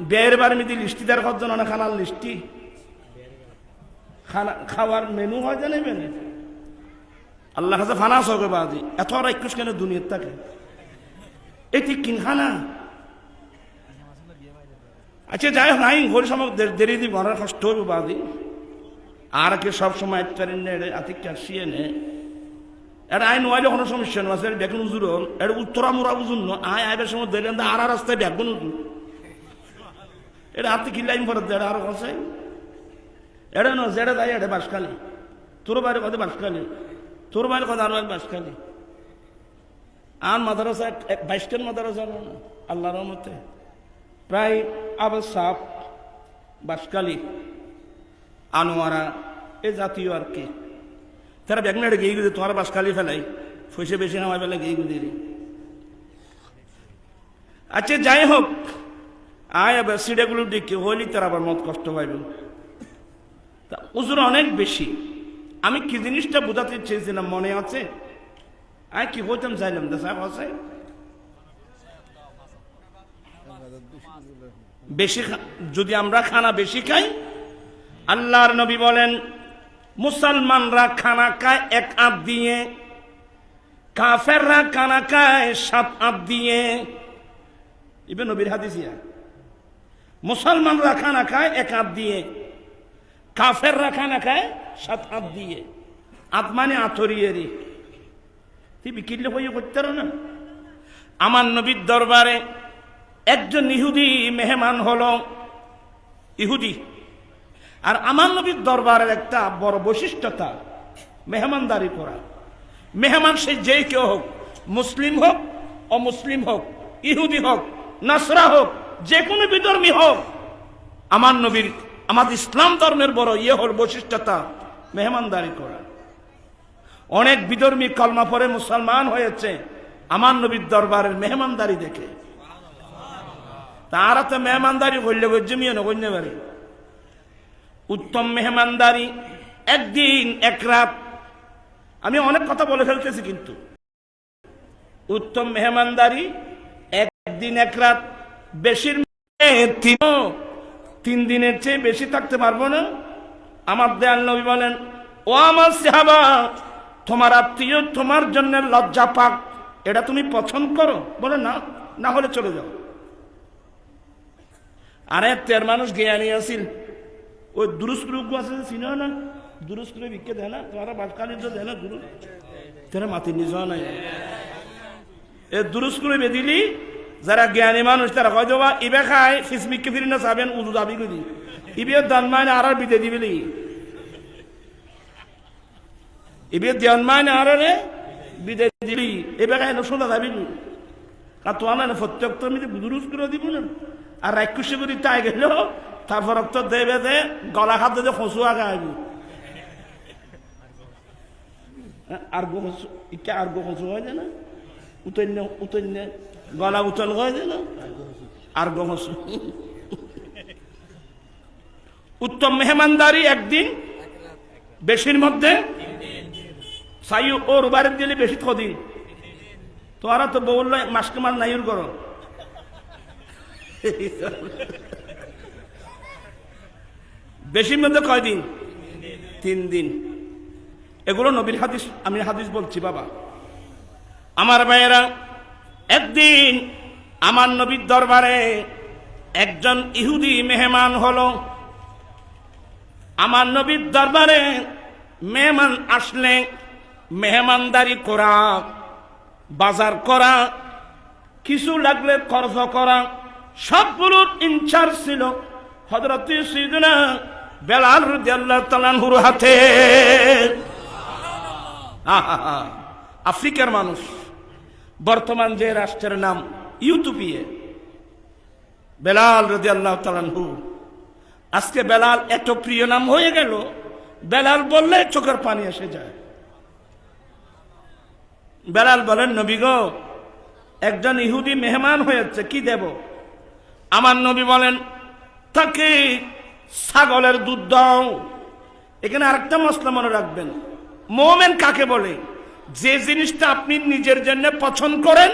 বিয়ের বারে মিদি লিস্টি দেওয়ার কতজন অনেক খানার লিস্টি খানা খাওয়ার মেনু হয় জানেবেন আল্লাহ কাছে ফানাস হবে বাদি এত আর একুশ কেন দুনিয়ার থাকে এটি কিন খানা আচ্ছা যাই হোক নাই ঘড়ি সময় দেরি দি ঘরের কষ্ট হবে বাদি আর কি সব সময় আতিক কাশিয়ে নে এটা আই নোয়াইলে কোনো সমস্যা নয় দেখুন উজুর এটা উত্তরা মোরা বুঝুন আয় আইবার সময় দেখলেন আর রাস্তায় দেখবেন উজুর এটা হাতে কিনলাইম ফেরত দেয় আরো কষাই এটা ন যেটা যাই এটা বাসখালি তোর বাইরে কথা বাসখালি তোর বাইরে কথা আরো এক বাসখালি আর মাদ্রাসা 22টার মাদ্রাসা আল্লাহর রহমতে প্রায় আবার সাপ বাসখালি আনোয়ারা এ জাতীয় আর কি তারা ব্যাগ মেরে গিয়ে গুলি তোমার বাসখালি ফেলাই ফসে বেশি নামাই ফেলে গিয়ে গুলি আচ্ছা যাই হোক আয় আবার সিডাগুলো ডেকে হইলি তার আবার মত কষ্ট পাইব তা উজুর অনেক বেশি আমি কি জিনিসটা বোঝাতে চেয়েছিলাম মনে আছে আয় কি হইতাম চাইলাম দা সাহেব আছে বেশি যদি আমরা খানা বেশি খাই আল্লাহর নবী বলেন মুসলমানরা খানা খায় 1 আধ দিয়ে কাফেররা খানা খায় 7 আধ দিয়ে ইবে নবীর হাদিস ইয়া মুসলমানরা খানা খায় 1 আধ দিয়ে কাফেররা খানা খায় 7 আধ দিয়ে আত্মানে আথরিয়েরি তুই বিকিরলে হয়ে করতে না আমার নবীর দরবারে একজন ইহুদি মেহমান হলো ইহুদি আর আমার নবীর দরবারের একটা বড় বৈশিষ্ট্যতা মেহমানদারি করা মেহমান সে যে কেউ হোক মুসলিম হোক অমুসলিম হোক ইহুদি হোক নাসরা হোক যে কোনো বিধর্মী হোক আমার নবীর আমাদের ইসলাম ধর্মের বড় হল বৈশিষ্ট্যতা মেহমানদারি করা অনেক বিধর্মী কলমা পরে মুসলমান হয়েছে আমার নবীর দরবারের মেহমানদারি দেখে তারা তো মেহমানদারি করলে জমিয়ে না করতে পারে উত্তম মেহমানদারি একদিন এক রাত আমি অনেক কথা বলে ফেলতেছি কিন্তু উত্তম মেহমানদারি একদিন এক রাত বেশির 3 দিনের চেয়ে বেশি থাকতে পারবো না আমার দয়াল নবী বলেন ও আমার সাহাবা তোমার আত্মীয় তোমার জন্য লজ্জা পাক এটা তুমি পছন্দ করো বলে না না হলে চলে যাও আরে তের মানুষ জ্ঞানী আছিল ওই দুরুস্কুর আছে চিনো না দুরুস্কুরে বিকে দেয় না তোমার বাটকালি দেয় না দুরু তেরা মাতি নিজ নাই এ দুরুস্কুরে বেদিলি যারা জ্ঞানী মানুষ তারা কয় দেবা ইবে খায় ফিসমিককে ফিরি না চাবেন উদু দাবি করি ইবে দান মাইনে আর বিদে দিবিলি ইবে দান মাইনে আর বিদে দিবি এবে খায় না শোনা দাবি কারণ তোমার না প্রত্যেক তো আমি দুরুস্কুরে দিব না আর রাক্ষসে করি তাই গেল তারপর তো দেবে দে গলা খাদ্য দিয়ে খসু আগে আবি আর্গ খসু ইটা আর্গ খসু হয় না উতন্য গলা উতল হয় না আর্গ খসু উত্তম মেহমানদারি একদিন বেশির মধ্যে সাই ওর বাড়ির দিলে বেশি কদিন তোরা তো বললো মাসকে মাস নাইর করো বেশির মধ্যে কয়দিন 3 দিন এগুলো নবীর হাদিস আমি হাদিস বলছি বাবা আমার ভাইয়েরা একদিন আমার নবীর দরবারে একজন ইহুদি মেহমান হলো আমার নবীর দরবারে মেহমান আসলে মেহমানদারি করা বাজার করা কিছু লাগলে খরচ করা সবগুলোর ইনচার্জ ছিল হযরত সাইয়েদনা বেলাল রাদিয়াল্লাহু তাআলা আনহুর হাতে আফ্রিকার মানুষ বর্তমান যে রাষ্ট্রের নাম ইউটোপিয়া বেলাল রাদিয়াল্লাহু তাআলা আনহু আজকে বেলাল এত প্রিয় নাম হয়ে গেল বেলাল বললে চোখের পানি এসে যায় বেলাল বলেন নবী গো একজন ইহুদি মেহমান হয়েছে কি দেব আমার নবী বলেন তাকে ছাগলের দুধ দাও এখানে আরেকটা মশলা মনে রাখবেন মুমিন কাকে বলে যে জিনিসটা আপনি নিজের জন্য পছন্দ করেন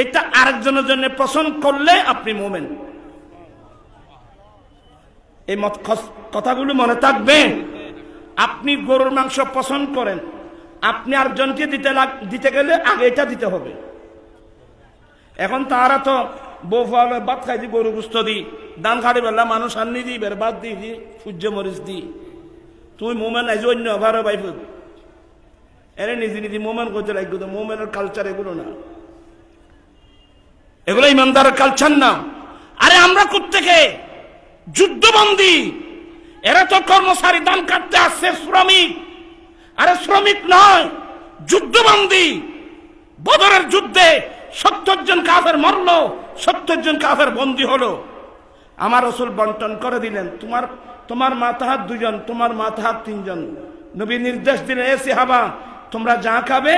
এটা আরেকজনের জন্য পছন্দ করলে আপনি মুমিন এই কথাগুলো মনে থাকবে। আপনি গরুর মাংস পছন্দ করেন, আপনি আরেকজনকে দিতে গেলে আগে এটা দিতে হবে। এখন তারা তো বউ ফল ভাত খাই দি, গরু গুস্ত দি, দান খাড়ি বেলা মানুষ আনি দি, বেরবাদ দি দি, সূর্য মরিচ দি। তুই মোমেন আইজ অন্য ভালো বাইফ এরে নিজে নিজে মোমেন করতে লাগবে। তো মোমেনের কালচার এগুলো না, এগুলো ইমানদারের কালচার না। আরে আমরা কোত্থেকে যুদ্ধবন্দী, এরা তো কর্মচারী, দান কাটতে আসছে, শ্রমিক। আরে শ্রমিক নয়, যুদ্ধবন্দী। বদরের যুদ্ধে 70 জন কাফের মরলো, 70 জন কাফের বন্দী হলো। আমার রাসূল বন্টন করে দিলেন, তোমার মাতাহাত 2 জন, তোমার মাতাহাত 3 জন। নবী নির্দেশ দিলেন, এ সাহাবা তোমরা যা খাবে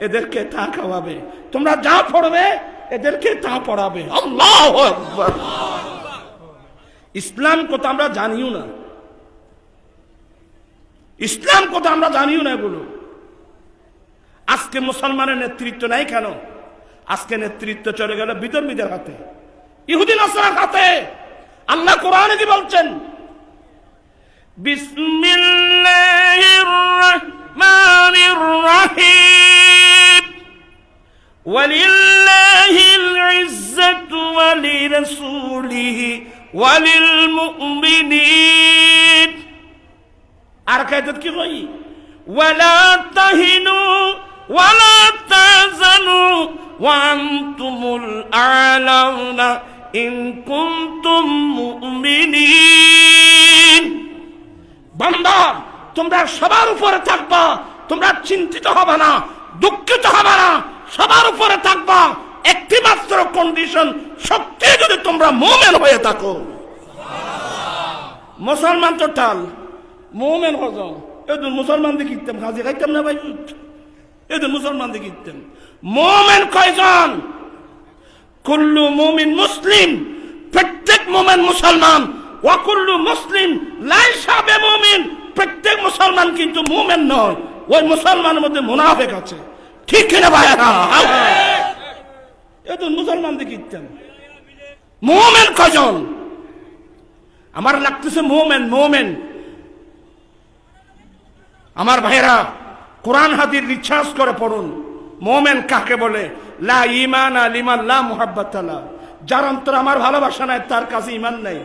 এদেরকে তা খাওয়াবে, তোমরা যা পড়বে এদেরকে তা পড়াবে। আল্লাহু আকবার। ইসলাম কথা আমরা জানিও না, ইসলাম কথা আমরা জানিও না এগুলো। আজকে মুসলমানের নেতৃত্ব নাই কেন? আজকে নেতৃত্ব চলে গেল বিধর্মীদের হাতে, ইহুদি নাসারার হাতে। আল্লাহ কোরআনে কি বলছেন? বিসমিল্লাহির রাহমানির রাহিম, ওয়ালিল্লাহিল ইজ্জাতু ওয়ালিরাসূলিহি ওয়ালিল মুমিনিন। আর কায়দাত কি কই? ওয়ালা তাহিনু ওয়ালা তাহজানু ওয়া আনতুমুল আ'লাউনা ইন কুনতুম মুমিনিন। বান্দা তোমরা সবার উপরে থাকবা, তোমরা চিন্তিত হবে না, দুঃখিত হবে না, সবার উপরে থাকবা। একটি মাত্র কন্ডিশন, সত্যি যদি তোমরা মুমিন হয়ে থাকো। মুসলমান তো টাল, মুমিন হজো। এদের মুসলমান দিয়ে কিনতাম, কাজে খাইতাম না ভাই, এদের মুসলমান দিয়ে কিনতাম। মুমিন কয়জন? কুল্লু মুমিন মুসলিম, প্রত্যেক মুমিন মুসলমান। ওয়া কুল্লু মুসলিম লাইসা বিমুমিন, প্রত্যেক মুসলমান কিন্তু মুমিন নয়, ওই মুসলমানের মধ্যে মুনাফিক আছে। ঠিক কিনা ভাইরা? এদের মুসলমান দিয়ে কিনতাম। মুমিন কয়জন? আমার লাগতেছে মুমিন মুমিন। আমার ভাইরা কোরআন হাদিস রিসার্চ করে পড়ুন, মুমিন কাকে বলে। লা ঈমানা লিমান লা মুহাব্বাতা লা, যার অন্তরে আমার ভালোবাসা নাই তার কাছে ঈমান নাই।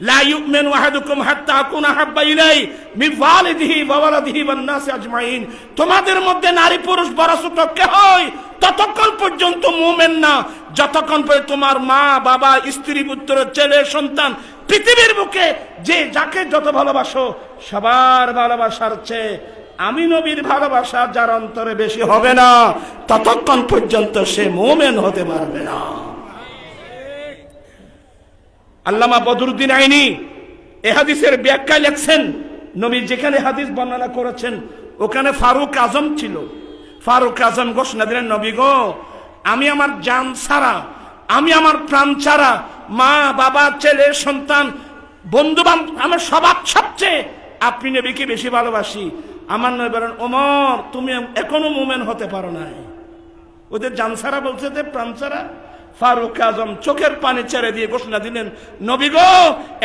লা ইউমিনু আহাদুকুম হাত্তা আকুনা হাব্বা ইলাইহি মিন ওয়ালিদিহি ওয়া ওয়ালাদিহি ওয়ান নাসি আজমাইন। তোমাদের মধ্যে নারী পুরুষ বড় ছোট কে হয় ততক্ষণ পর্যন্ত মুমিন না, যতক্ষণ পর্যন্ত তোমার মা বাবা স্ত্রী পুত্র ছেলে সন্তান পৃথিবীর বুকে যে যাকে যত ভালোবাসো সবার ভালোবাসার চেয়ে আমি নবীর ভালোবাসা যার অন্তরে বেশি হবে না, ততক্ষণ পর্যন্ত সে মুমিন হতে পারবে না। আল্লামা বদরুদ্দিন আইনি এ হাদিসের ব্যাখ্যায় লেখছেন, নবী যেখানে হাদিস বর্ণনা করেছেন ওখানে ফারুক আজম ছিল। ফারুক আজম ঘোষণা দিলেন, নবী গো, আমি আমার জান ছাড়া, আমি আমার প্রাণ ছাড়া, মা বাবা ছেলে সন্তান বন্ধু বান্ধব, আমার সবার সবচেয়ে আপনি নবীকে বেশি ভালোবাসি। আমার নবী বলেন, ওমর তুমি এখনো মুমিন হতে পারো নাই। ওদের জান ছাড়া বলছে যে প্রাণ ছাড়া। ফারুক আজম চোখের পানি ছেড়ে দিয়ে ঘোষণা দিলেন, নবী গো,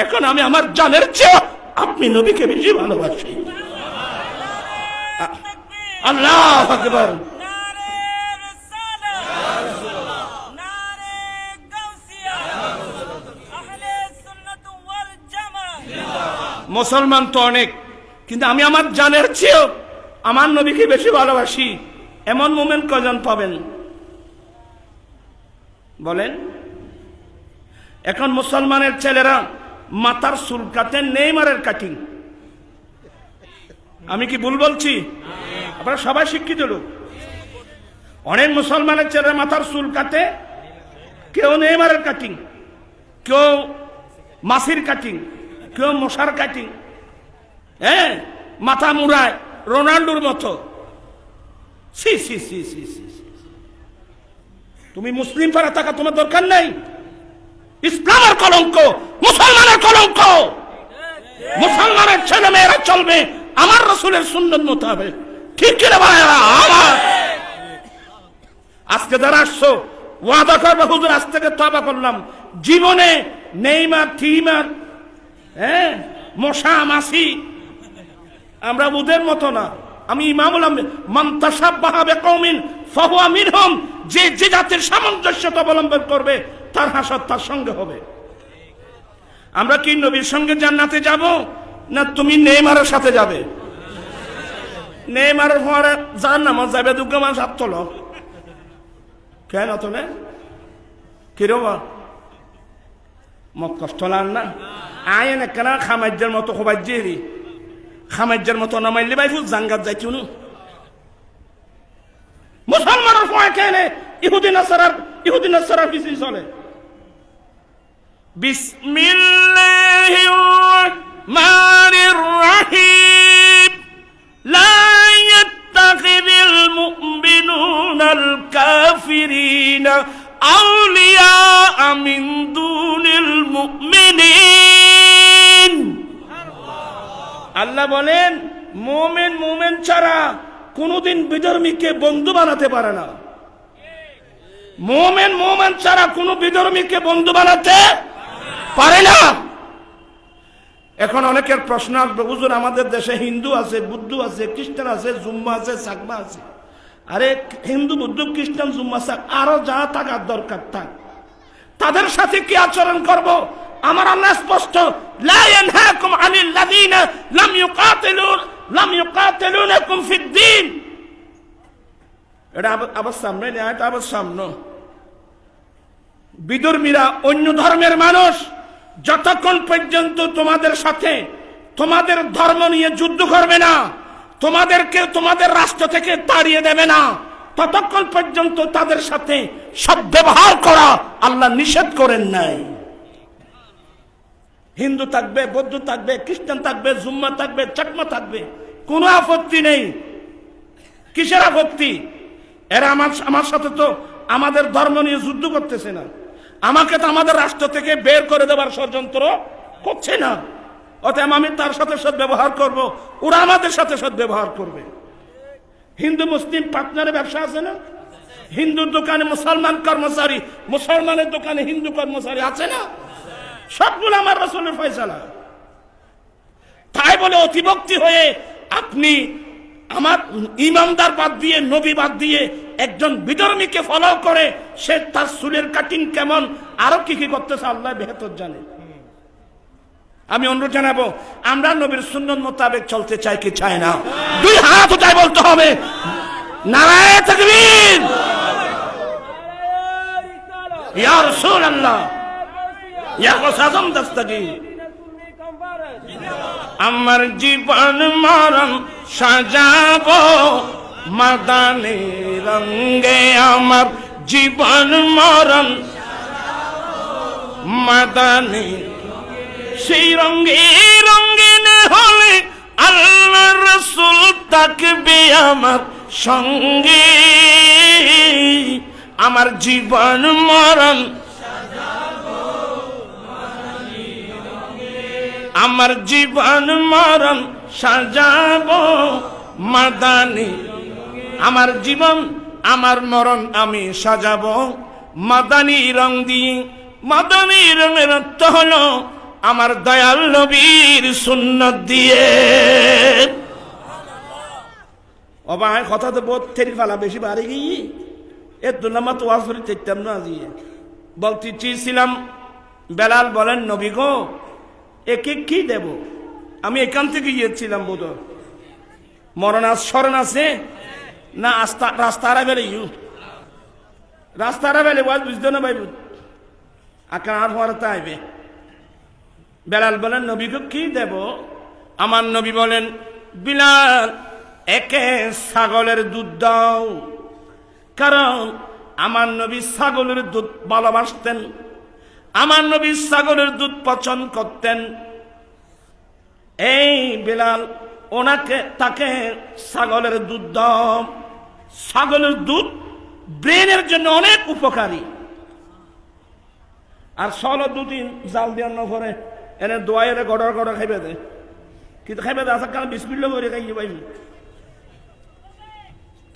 এখন আমি আমার জানের চেয়ে আপনি নবীকে বেশি ভালোবাসি। আল্লাহু আকবার। মুসলমান তো অনেক, কিন্তু আমি আমার জানের চেয়েও আমার নবীকে বেশি ভালোবাসি, এমন মুমিন কয়জন পাবেন বলেন? এখন মুসলমানের ছেলেরা মাথার চুল কাটে নেইমারের কাটিং। আমি কি ভুল বলছি? আপনারা সবাই শিক্ষিত লোক। অনেক মুসলমানের ছেলেরা মাথার চুল কাটে, কেউ নেইমারের কাটিং, কেউ মাসির কাটিং, কেউ মশার কাটিং, হ্যাঁ, মাথা মুড়ায় রোনাল্ডোর মতো। সি সি সি সি সি, তুমি মুসলিম পাড়া থাকা তোমার দরকার নাই। ইসলামের কলঙ্ক, মুসলমানের কলঙ্ক। মুসলমানের ছেলে মেয়েরা চলবে আমার রাসূলের সুন্নাত মোতাবেক। ঠিক কিনা ভাইরা? আমার আজকে যারা আসছো ওয়াদা করবে, হুজুর আজ থেকে তওবা করলাম, জীবনে নেইমার থিমার, হ্যাঁ, মশা মাছি, আমরা ওদের মতো না। আমি ইমাম বললাম মান তাশাব্বাহা বিকওমিন ফাহুয়া মিনহুম, যে যে জাতির সামঞ্জস্যতা অবলম্বন করবে তার হাসর তার সঙ্গে হবে। আমরা কি নবীর সঙ্গে জান্নাতে যাব, না তুমি নেইমারের সাথে যাবে? নেইমারের পরে জাহান্নামে যাবে দুঃখমান সাত তোলো কেন তোলে কিরব মত কষ্ট লান না আয়েন একখানা খামাজ্যের মতো খোবাজ্যেরি খামাজ্যের মতো নামাইলে ভাই ফুল জাঙ্গাত যাইছি নু মুসলমানের পয় কেনে ইহুদি নাসারার পিছিয়ে চলে। বিসমিল্লাহির রাহমানির রাহিম লা ইয়াত্তাখিযুল মুমিনুনাল কাফিরিনা আউলিয়া মিন দুনিল মুমিনিন। আল্লাহ বলেন মুমিন ছাড়া কোনদিন বিধর্মীকে বন্ধু বানাতে পারে না। মুমিন ছাড়া কোন বিধর্মীকে বন্ধু বানাতে পারে না। এখন অনেকের প্রশ্ন আসবে, হুজুর আমাদের দেশে হিন্দু আছে, বুদ্ধ আছে, খ্রিস্টান আছে, জুম্মা আছে, সাকমা আছে। আরে হিন্দু, বুদ্ধ, খ্রিস্টান, জুম্মা, সাক আরো যা থাকার দরকার থাক, তাদের সাথে কি আচরণ করব? আমার আল্লাহ স্পষ্ট, লা ইয়ানহাকুম আনিল লাযিনা লাম ইউকাতিলুনাকুম ফিদ-দীন। এটা আবার সামনে নেই, এটা আবার সামনে। বিধর্মীরা অন্য ধর্মের মানুষ যতক্ষণ পর্যন্ত তোমাদের সাথে তোমাদের ধর্ম নিয়ে যুদ্ধ করবে না, তোমাদেরকে তোমাদের রাষ্ট্র থেকে তাড়িয়ে দেবে না, ততক্ষণ পর্যন্ত তাদের সাথে সদ্ব্যবহার করা আল্লাহ নিষেধ করেন নাই। হিন্দু থাকবে, বৌদ্ধ থাকবে, খ্রিস্টান থাকবে, জুম্মা থাকবে, চাকমা থাকবে, কোনো আপত্তি নেই। কিসের আপত্তি? এরা আমার সাথে তো আমাদের ধর্ম নিয়ে যুদ্ধ করতেছে না, আমাকে তো আমাদের রাষ্ট্র থেকে বের করে দেবার ষড়যন্ত্র করছে না। অতএব আমি তার সাথে সদ্ব্যবহার করব, ওরা আমাদের সাথে সদ্ব্যবহার করবে। হিন্দু মুসলিম পার্টনারের ব্যবসা আছে না? হিন্দুর দোকানে মুসলমান কর্মচারী, মুসলমানের দোকানে হিন্দু কর্মচারী আছে না? সবগুলো আমার রাসূলের ফয়সালা। তাই বলে অতিভক্তি হয়ে আপনি আমার ইমানদার বাদ দিয়ে, নবী বাদ দিয়ে একজন বিধর্মীকে ফলো করে সে তার চুলের কাটিং কেমন, আরো কি কি করতেছে আল্লাহ বেহতর জানে। আমি অনুরোধ জানাবো, আমরা নবীর সুন্নত মোতাবেক চলতে চাই কি চাই না? দুই হাত উঠায় বলতে হবে নারায়ে তাকবীর, ইয়া রাসূলুল্লাহ, ইয়া কসম দস্তগীর। আমার জীবন মরণ সাজাবো মাদানী রঙে, আমার জীবন মরণ মাদানী, সেই রঙে রঙিন হলে আল্লাহ রাসূল থাকবে আমার সঙ্গে। আমার জীবন মরণ, আমার জীবন মরণ সাজাবো মাদানী, আমার জীবন আমার মরণ আমি সাজাবো মাদানী রং দিয়ে। মাদানী রঙের অর্থ হলো আমার দয়াল নবীর সুন্নত দিয়ে। ও ভাই কথা তো বহুত থেরি ফেলা বেশি বাড়ি গিয়ে এ দুলামা তো ওয়াজ করে চাইতাম না। আজিয়ে বলতে চেয়েছিলাম, বেলাল বলেন নবী গো একে কি দেব? আমি এখান থেকে গিয়েছিলাম, বোধ মরণ স্মরণ আছে না? রাস্তারা বেলে রাস্তারা বেলে ওয়াজ বুঝতে না ভাই, আকার হওয়ার তাইবে। বেলাল বলেন নবী গো কি দেব? আমার নবী বলেন, বিলাল একে ছাগলের দুধ দাও। কারণ আমার নবী ছাগলের দুধ ভালোবাসতেন, আমার নবী ছাগলের দুধ পছন্দ করতেন। এই বিলাল তাকে ছাগলের দুধ দাও। ছাগলের দুধ ব্রেনের জন্য অনেক উপকারী। আর 16 দুদিন জাল দেওয়ার পরে এনে দোয়াইরে গড়র গড়র খাইবে দে, কিন্তু খাইবে দে আসার কারণে বিসমিল্লাহ করে খাইয়ে পাইবি।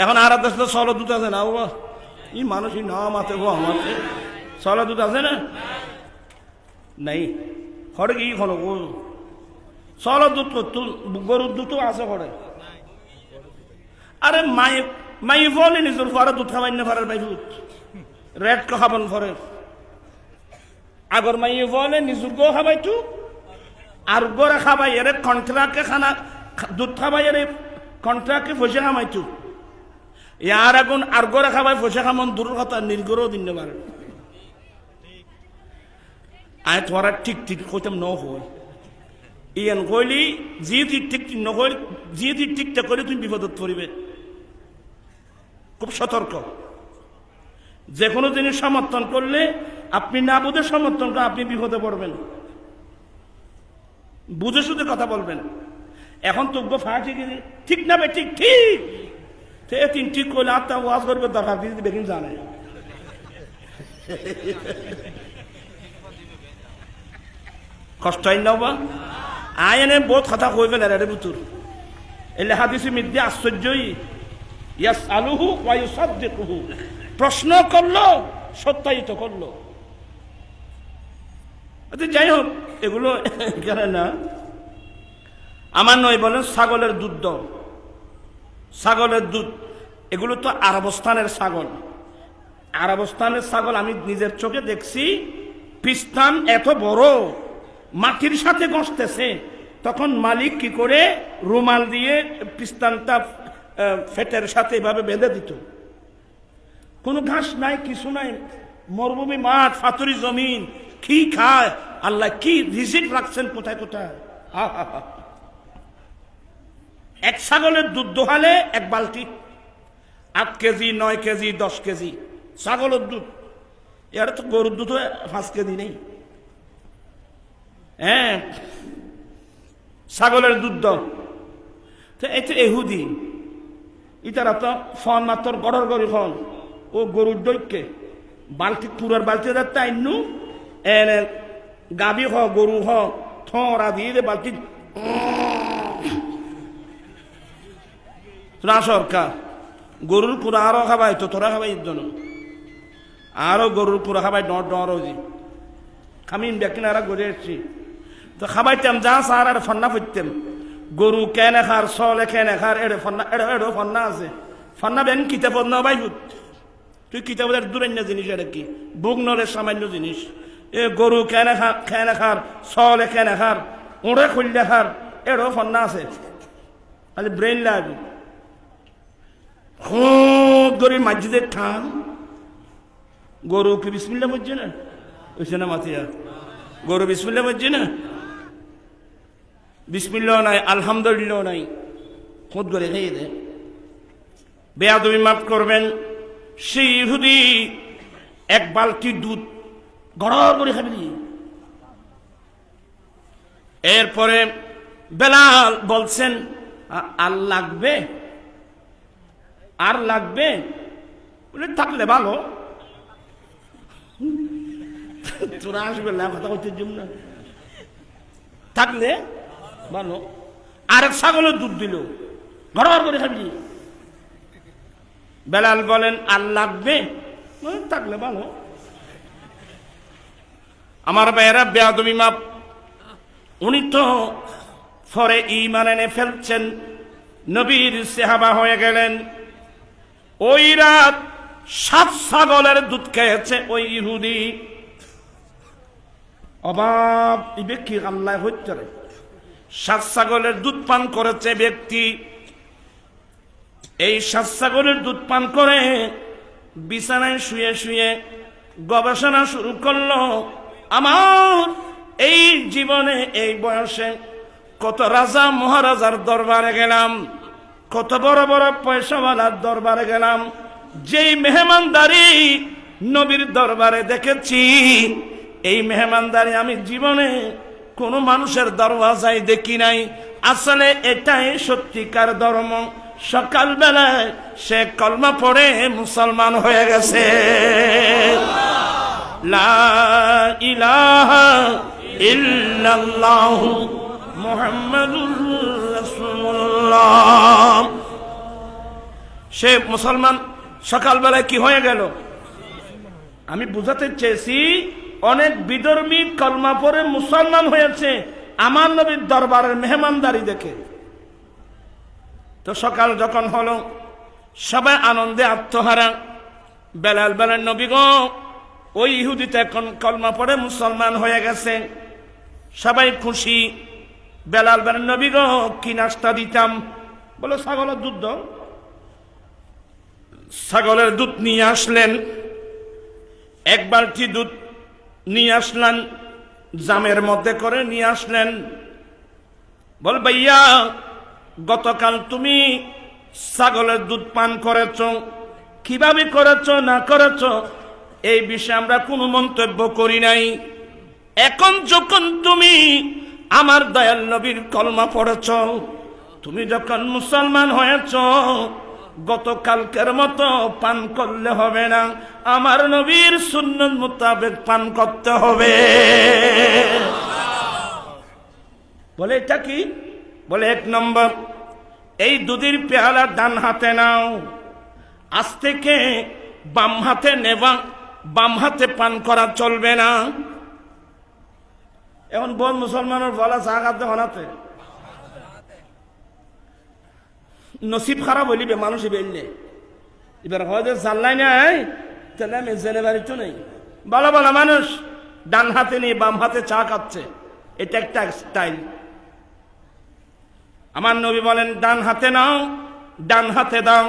এখন আর দেশে 16 দুধ আছে না বাবা, ই মানুষই না মাতে গো আমাতে 16 দুধ আছে না? নাই হরে কি হলো গো চলো দুধ করতো গরুর দুধও আছে করে আরে মাই বলে নিজের পরে দুধ খাবাই না পারে ভাই দুধ রেড খাবান পরে আগর মাই বলে নিজের গো খাবাইতো আর গোরা খাবাই এর কন্ট্রাক্টে খানা দুধ খাবাই এর কন্ট্রাক্টে পয়সা খামাইতো ইয়ার এখন আর গোরা খাবাই পয়সা খামন দূর কথা নির্গরও দিন পারে আয় তোরা ঠিক ঠিক কইতাম ন হয় ইয়ান কইলি জিয়ে ঠিক ঠিক নকল জিয়ে ঠিকটা করে তুমি বিপদত পড়িবে খুব সতর্ক যে কোনো জিনিস সমর্থন করলে আপনি না বুঝে সমর্থন করে আপনি বিপদে পড়বেন বুঝে শুধু কথা বলবেন এখন তোকে ফাঁকি ঠিক না বে ঠিক ঠিক তিন ঠিক করলে আত্মা ওয়াজ করবে দরকার দিদি বেকিন জানে কষ্ট হয় না বা আয়নে বহুত কথা কই ফেলে রে বুতুর এলে হাদিসে মিদ্যে আশ্চর্যই ইয়াস আলুহু ওয়া ইউসাদ্দিকুহু প্রশ্ন করলো সত্যায়িত করলো যাই হোক এগুলো কেন না আমার নয় বলেন ছাগলের দুধ দাও ছাগলের দুধ এগুলো তো আরবস্থানের ছাগল আরবস্থানের ছাগল আমি নিজের চোখে দেখছি পিস্তান এত বড় মাটির সাথে গসতেছে তখন মালিক কি করে রুমাল দিয়ে পিস্তানটা ফেটের সাথে এভাবে বেঁধে দিত কোনো ঘাস নাই কিছু নাই মরুভূমি মাঠ ফাতুরি জমিন কি খায় আল্লাহ কি রিজিক রাখছেন কোথায় কোথায় এক ছাগলের দুধ দোহালে এক বালতি 8 কেজি 9 কেজি 10 কেজি ছাগলের দুধ এর তো গরুর দুধ 5 কেজি নেই হ্যাঁ ছাগলের দুধ দাও তো এটা এহুদি ইতারা তো ফন মাত্র গড়র গড়ি খন ও গরুর দৈক্যে বালতি পুরার বালতি যাতে আইনু এনে গাবি হ গরু হ থরা দিয়ে দে বালতি তোরা সরকার গরুর পুরা আরো খাবাই তো তোরা খাবাই জন্য আরো গরুর পুরা খাবাই ডর ডর খামিন দেখি না গড়ে এসছি তো খাবাইতাম যা সার আর ফন্না ফুটতাম গরু কেনে খার চলে কেনে খার এড়ে ফন্না এড়ে ফন্না আছে ফন্না বেন কিতাব না ভাই তুই কিতাবের দূরান্য জিনিস এটা কি বুক নলে সামান্য জিনিস এ গরু কেনে খার চলে কেনে খার ওড়ে খুললে খার এড়ে ফন্না আছে খালি ব্রেন লাগবে খুব ধরে মসজিদের ঠান গরু কি বিসমিল্লাহ বলছে না ওইছে না মাথিয়া গরু বিসমিল্লাহ বলছে না বিসমিল্লাহ নাই আলহামদুলিল্লাহ নাই খুদ করে খেয়ে দে বেয়াদবি মাফ করবেন সেই ইহুদি এক বালতি দুধ গড়র করে খাবি এরপরে বেলাল বলছেন আর লাগবে আর লাগবে বলে থাকলে ভালো তোরা আসবে না কথা বলতে জম না থাকলে ভালো আরেক ছাগলের দুধ দিল ঘর করে খাবি বেলাল বলেন আর লাগবে থাকলে ভালো আমার ভাইয়েরা বেয়াদবি মাপ উনি তো ফরে ঈমান এনে ফেলছেন নবীর সাহাবা হয়ে গেলেন ওই রাত 7 ছাগলের দুধ খেয়েছে ওই ইহুদি অভাব এই ব্যক্তি আল্লাহ হইতে 7 ছাগলের দুধ পান করেছে ব্যক্তি এই 7 ছাগলের দুধ পান করে বিছানায় শুয়ে শুয়ে গবেষণা শুরু করলো আমার এই জীবনে এই বয়সে কত রাজা মহারাজার দরবারে গেলাম কত বড় বড় পয়সাওয়ালার দরবারে গেলাম যেই মেহমানদারি নবীর দরবারে দেখেছি এই মেহমানদারি আমি জীবনে কোন মানুষের দরওয়াজায় দেখি নাই আসলে এটাই সত্যিকার ধর্ম সকালবেলায় সে কলমা পড়ে মুসলমান হয়ে গেছে লা ইলাহা ইল্লাল্লাহু মুহাম্মাদুর রাসূলুল্লাহ সে মুসলমান সকালবেলায় কি হয়ে গেল আমি বুঝাতে চেয়েছি অনেক বিধর্মী কলমা পড়ে মুসলমান হয়েছে আমার নবীর দরবারের মেহমানদারি দেখে। তো সকাল যখন হলো সবাই আনন্দে আত্মহারা। বেলাল বলেন, নবী গো, ওই ইহুদিতে এখন কলমা পড়ে মুসলমান হয়ে গেছে, সবাই খুশি। বেলাল বলেন, নবী গো, কি নাস্তা দিতাম? বলো, ছাগলের দুধ দাও। ছাগলের দুধ নিয়ে আসলেন, এক বালতি দুধ নিয়ে আসলেন, জামের মধ্যে করে নিয়ে আসলেন। বল, ভাইয়া, গতকাল তুমি ছাগলের দুধ পান করেছ, কিভাবে করেছ না করেছ এই বিষয়ে আমরা কোনো মন্তব্য করি নাই। এখন যখন তুমি আমার দয়াল নবীর কলমা পড়েছ, তুমি যখন মুসলমান হয়েছ, গতকালকের মতো পান করলে হবে না, আমার নবীর সুন্নত মোতাবেক পান করতে হবে। বলে, এটা কি? বলে, এক নম্বর, এই দুধের পেয়ালা ডান হাতে নাও, আজ থেকে বাম হাতে নেবা, বাম হাতে পান করা চলবে না। এখন বল মুসলমানের বলা চা খাতে হনাতে নসিব খারাপ হইলিবে মানুষ বেললে এবার হয়তো জানলাই নাই, তাহলে আমি জেনে বাড়িতে নেই। ভালো ভালো মানুষ ডান হাতে নিয়ে বাম হাতে চা খাচ্ছে, এটা একটা স্টাইল। আমার নবী বলেন, ডান হাতে নাও, ডান হাতে দাও,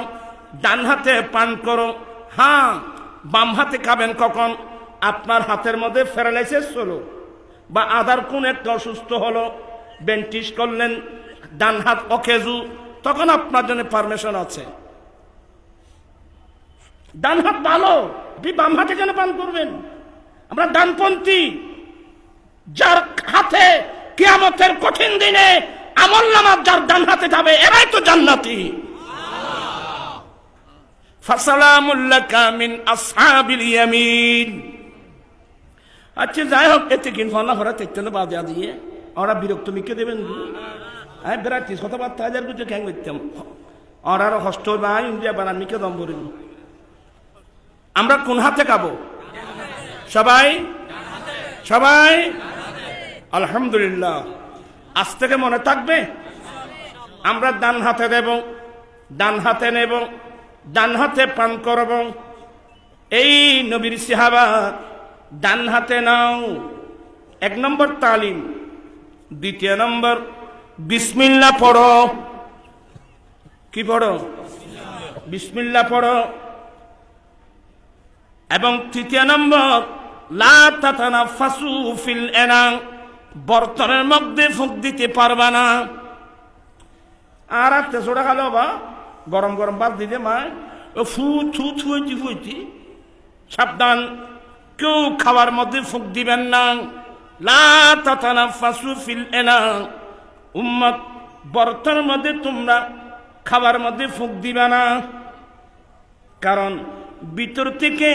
ডান হাতে পান করো। হ্যাঁ, বাম হাতে খাবেন কখন? আপনার হাতের মধ্যে প্যারালাইসিস হলো বা আধার কোন একটা অসুস্থ হলো, বেন্টিস করলেন, ডান হাত অকেজু, তখন আপনার জন্য পারমিশন আছে। ডান হাত ভালো, আপনি বাম হাতে কেন পান করবেন? আমরা ডানপন্থী, যার হাতে কিয়ামতের কঠিন দিনে আমলনামা যার ডান হাতে যাবে, এরাই তো জান্নাতি। ফাসালামুল লাকা মিন আসহাবিল ইয়ামিন। আচ্ছা, যাই হোক, এতে কিন ফলা ভরা তেতেন বাদে দিয়ে ওরা বিরক্ত মিকে দেবেন। আমি বেড়াচ্ছি শতবার্তা হাজার কিছু খ্যাং করতাম, ওরা আরো হস্ত বা ইন্ডিয়া বানা মিকে দম করিল। আমরা কোন হাতে খাবো? সবাই সবাই আলহামদুলিল্লাহ। আজ থেকে মনে থাকবে, আমরা ডান হাতে দেব, ডান হাতে নেব, ডান হাতে পান করব। এই নবীর সাহাবা ডান হাতে নাও, এক নম্বর তালিম। দ্বিতীয় নম্বর, বিসমিল্লাহ পড়ো। কি পড়ো? বিসমিল্লাহ পড়ো। এবং তৃতীয় নম্বর, লা তাতানাফাসু ফিল ইনা, বর্তনের মধ্যে ফুঁক দিতে পারবা না। আর একটা ছোটা খালো বা গরম গরম ভাত দিতে মায় ফু থু থুইতি ফুইতি, সাবধান, কেউ খাওয়ার মধ্যে ফুঁক দিবেন না। লা তাতানাফাসু ফিল ইনা, উম্মত, বর্তনের মধ্যে তোমরা খাবার মধ্যে ফুঁক দিবে না। কারণ ভিতর থেকে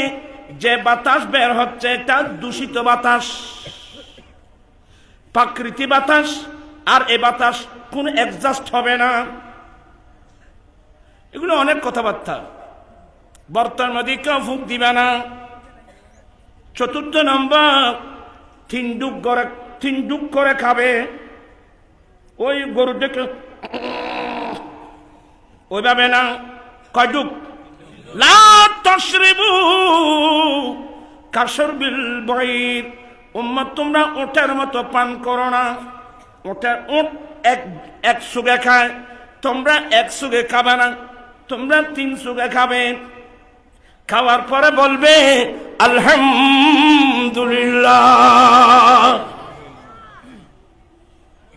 যে বাতাস বের হচ্ছে এটা দূষিত বাতাস, প্রাকৃতিক বাতাস, আর এ বাতাস কোন অ্যাডজাস্ট হবে না। এগুলো অনেক কথাবার্তা, বর্তমান মধ্যে কেউ ফুঁক দিবে না। চতুর্থ নম্বর, তিন ডুক করে খাবে। ওই গরু দেখে ওইভাবে না, কয় ডুক? লা তাশরিবু কাশরবিল বাইর, উম্মত তোমরা ওটের মতো পান করো না। উট এক সুগে খায়, তোমরা এক সুগে খাবে না, তোমরা 3 সুগে খাবে। খাওয়ার পরে বলবে আলহামদুলিল্লাহ।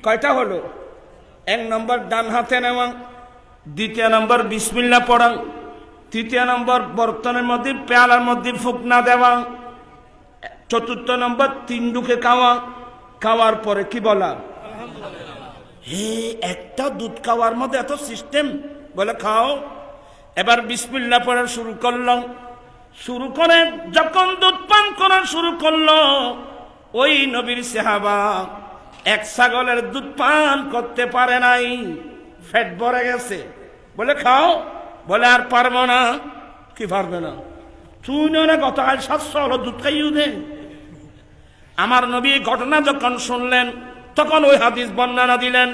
কয়টা হলো? 1 নম্বর ডান হাতে নেওয়া, দ্বিতীয় নম্বর বিসমিল্লাহ পড়া, তৃতীয় নম্বর বর্তনের মধ্যে পেয়ালার মধ্যে ফুঁক না দেওয়া, চতুর্থ নম্বর 3 ডুকে খাওয়া। খাওয়ার পরে কি বলা? হে, একটা দুধ খাওয়ার মধ্যে এত সিস্টেম, বলে খাও। এবার বিসমিল্লাহ পড়া শুরু করলাম, শুরু করে যখন দুধ পান করা শুরু করলো, ওই নবীর সাহাবা এক ছাগলের দুধ পান করতে পারে নাই, ফ্যাট ভরে গেছে। বলে খাও, বলে আর পারবো না। কি পারবে না? তুই না গতকাল 700 হলো দুধ খাইও দে। আমার নবী ঘটনা যখন শুনলেন, তখন ওই হাদিস বর্ণনা দিলেন,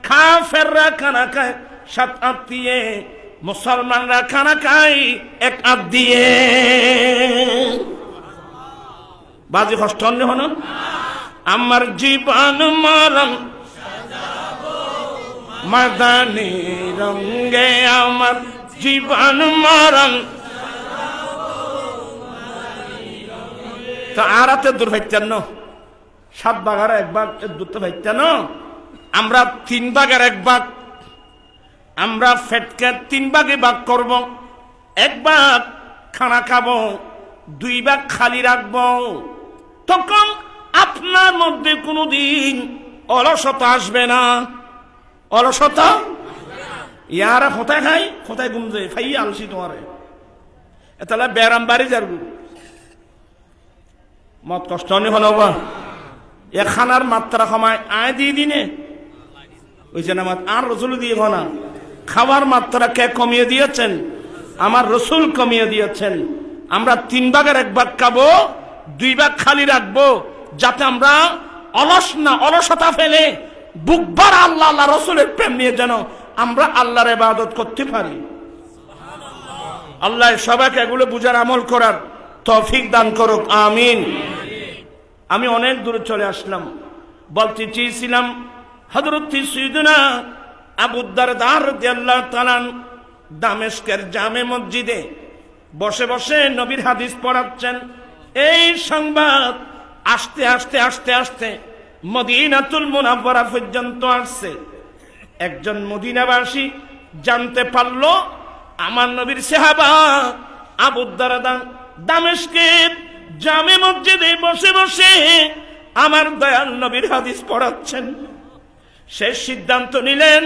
কাফেররা খানা খায় 7 আদ দিয়ে, মুসলমানরা খানা খায় 1 আদ দিয়ে। বাজি কষ্ট হন। আমার জীবন মরণ মাদানী রঙে, আমার জীবন মরণ। তো আরাতে দূর ভাইতেন 7 ভাগের 1 ভাগ দূর তো ভাইতেন। আমরা 3 ভাগের 1 ভাগ, আমরা ফেটকে 3 ভাগে ভাগ করব। 1 ভাগ খানা খাবো, 2 ভাগ খালি রাখবো। তখন আপনার মধ্যে কোনোদিন অলসতা আসবে না। অলসতা ইয়ারা কোথায় খাই, কোথায় ঘুম যায়, ফাই আলসি তোমারে তাহলে ব্যারাম বাড়ি যার মত কষ্ট নি হলো বা এ খানার মাত্রা কমায় আয় দিয়ে দিনে ওই যে আমার আর রসুল দিয়ে না, খাওয়ার মাত্রা কে কমিয়ে দিয়েছেন? আমার রসুল কমিয়ে দিয়েছেন। আমরা 3 ভাগের 1 ভাগ খাবো, 2 ভাগ খালি রাখবো, যাতে আমরা অলসতা ফেলে বুকবার আল্লাহ আল্লাহ রসুলের প্রেম নিয়ে যেন আমরা আল্লাহর ইবাদত করতে পারি। আল্লাহ সবাইকে এগুলো বুঝার আমল করার তৌফিক দান করুক, আমিন। আমি অনেক দূরে চলে আসলাম। বলতে চেয়েছিলাম হযরত সাইয়্যিদুনা আবু দারদা রাদিয়াল্লাহু তাআলা দামেস্কের জামে মসজিদে বসে বসে নবীর হাদিস পড়াচ্ছেন। এই সংবাদ আস্তে আস্তে আস্তে আস্তে মদিনাতুল মুনাওয়ারা পর্যন্ত আসছে। একজন মদিনাবাসী জানতে পারলো আমার নবীর সাহাবা আবু দারদা দামেস্কের জামে মসজিদে বসে বসে আমার দয়াল নবীর হাদিস পড়াচ্ছেন। সে সিদ্ধান্ত নিলেন,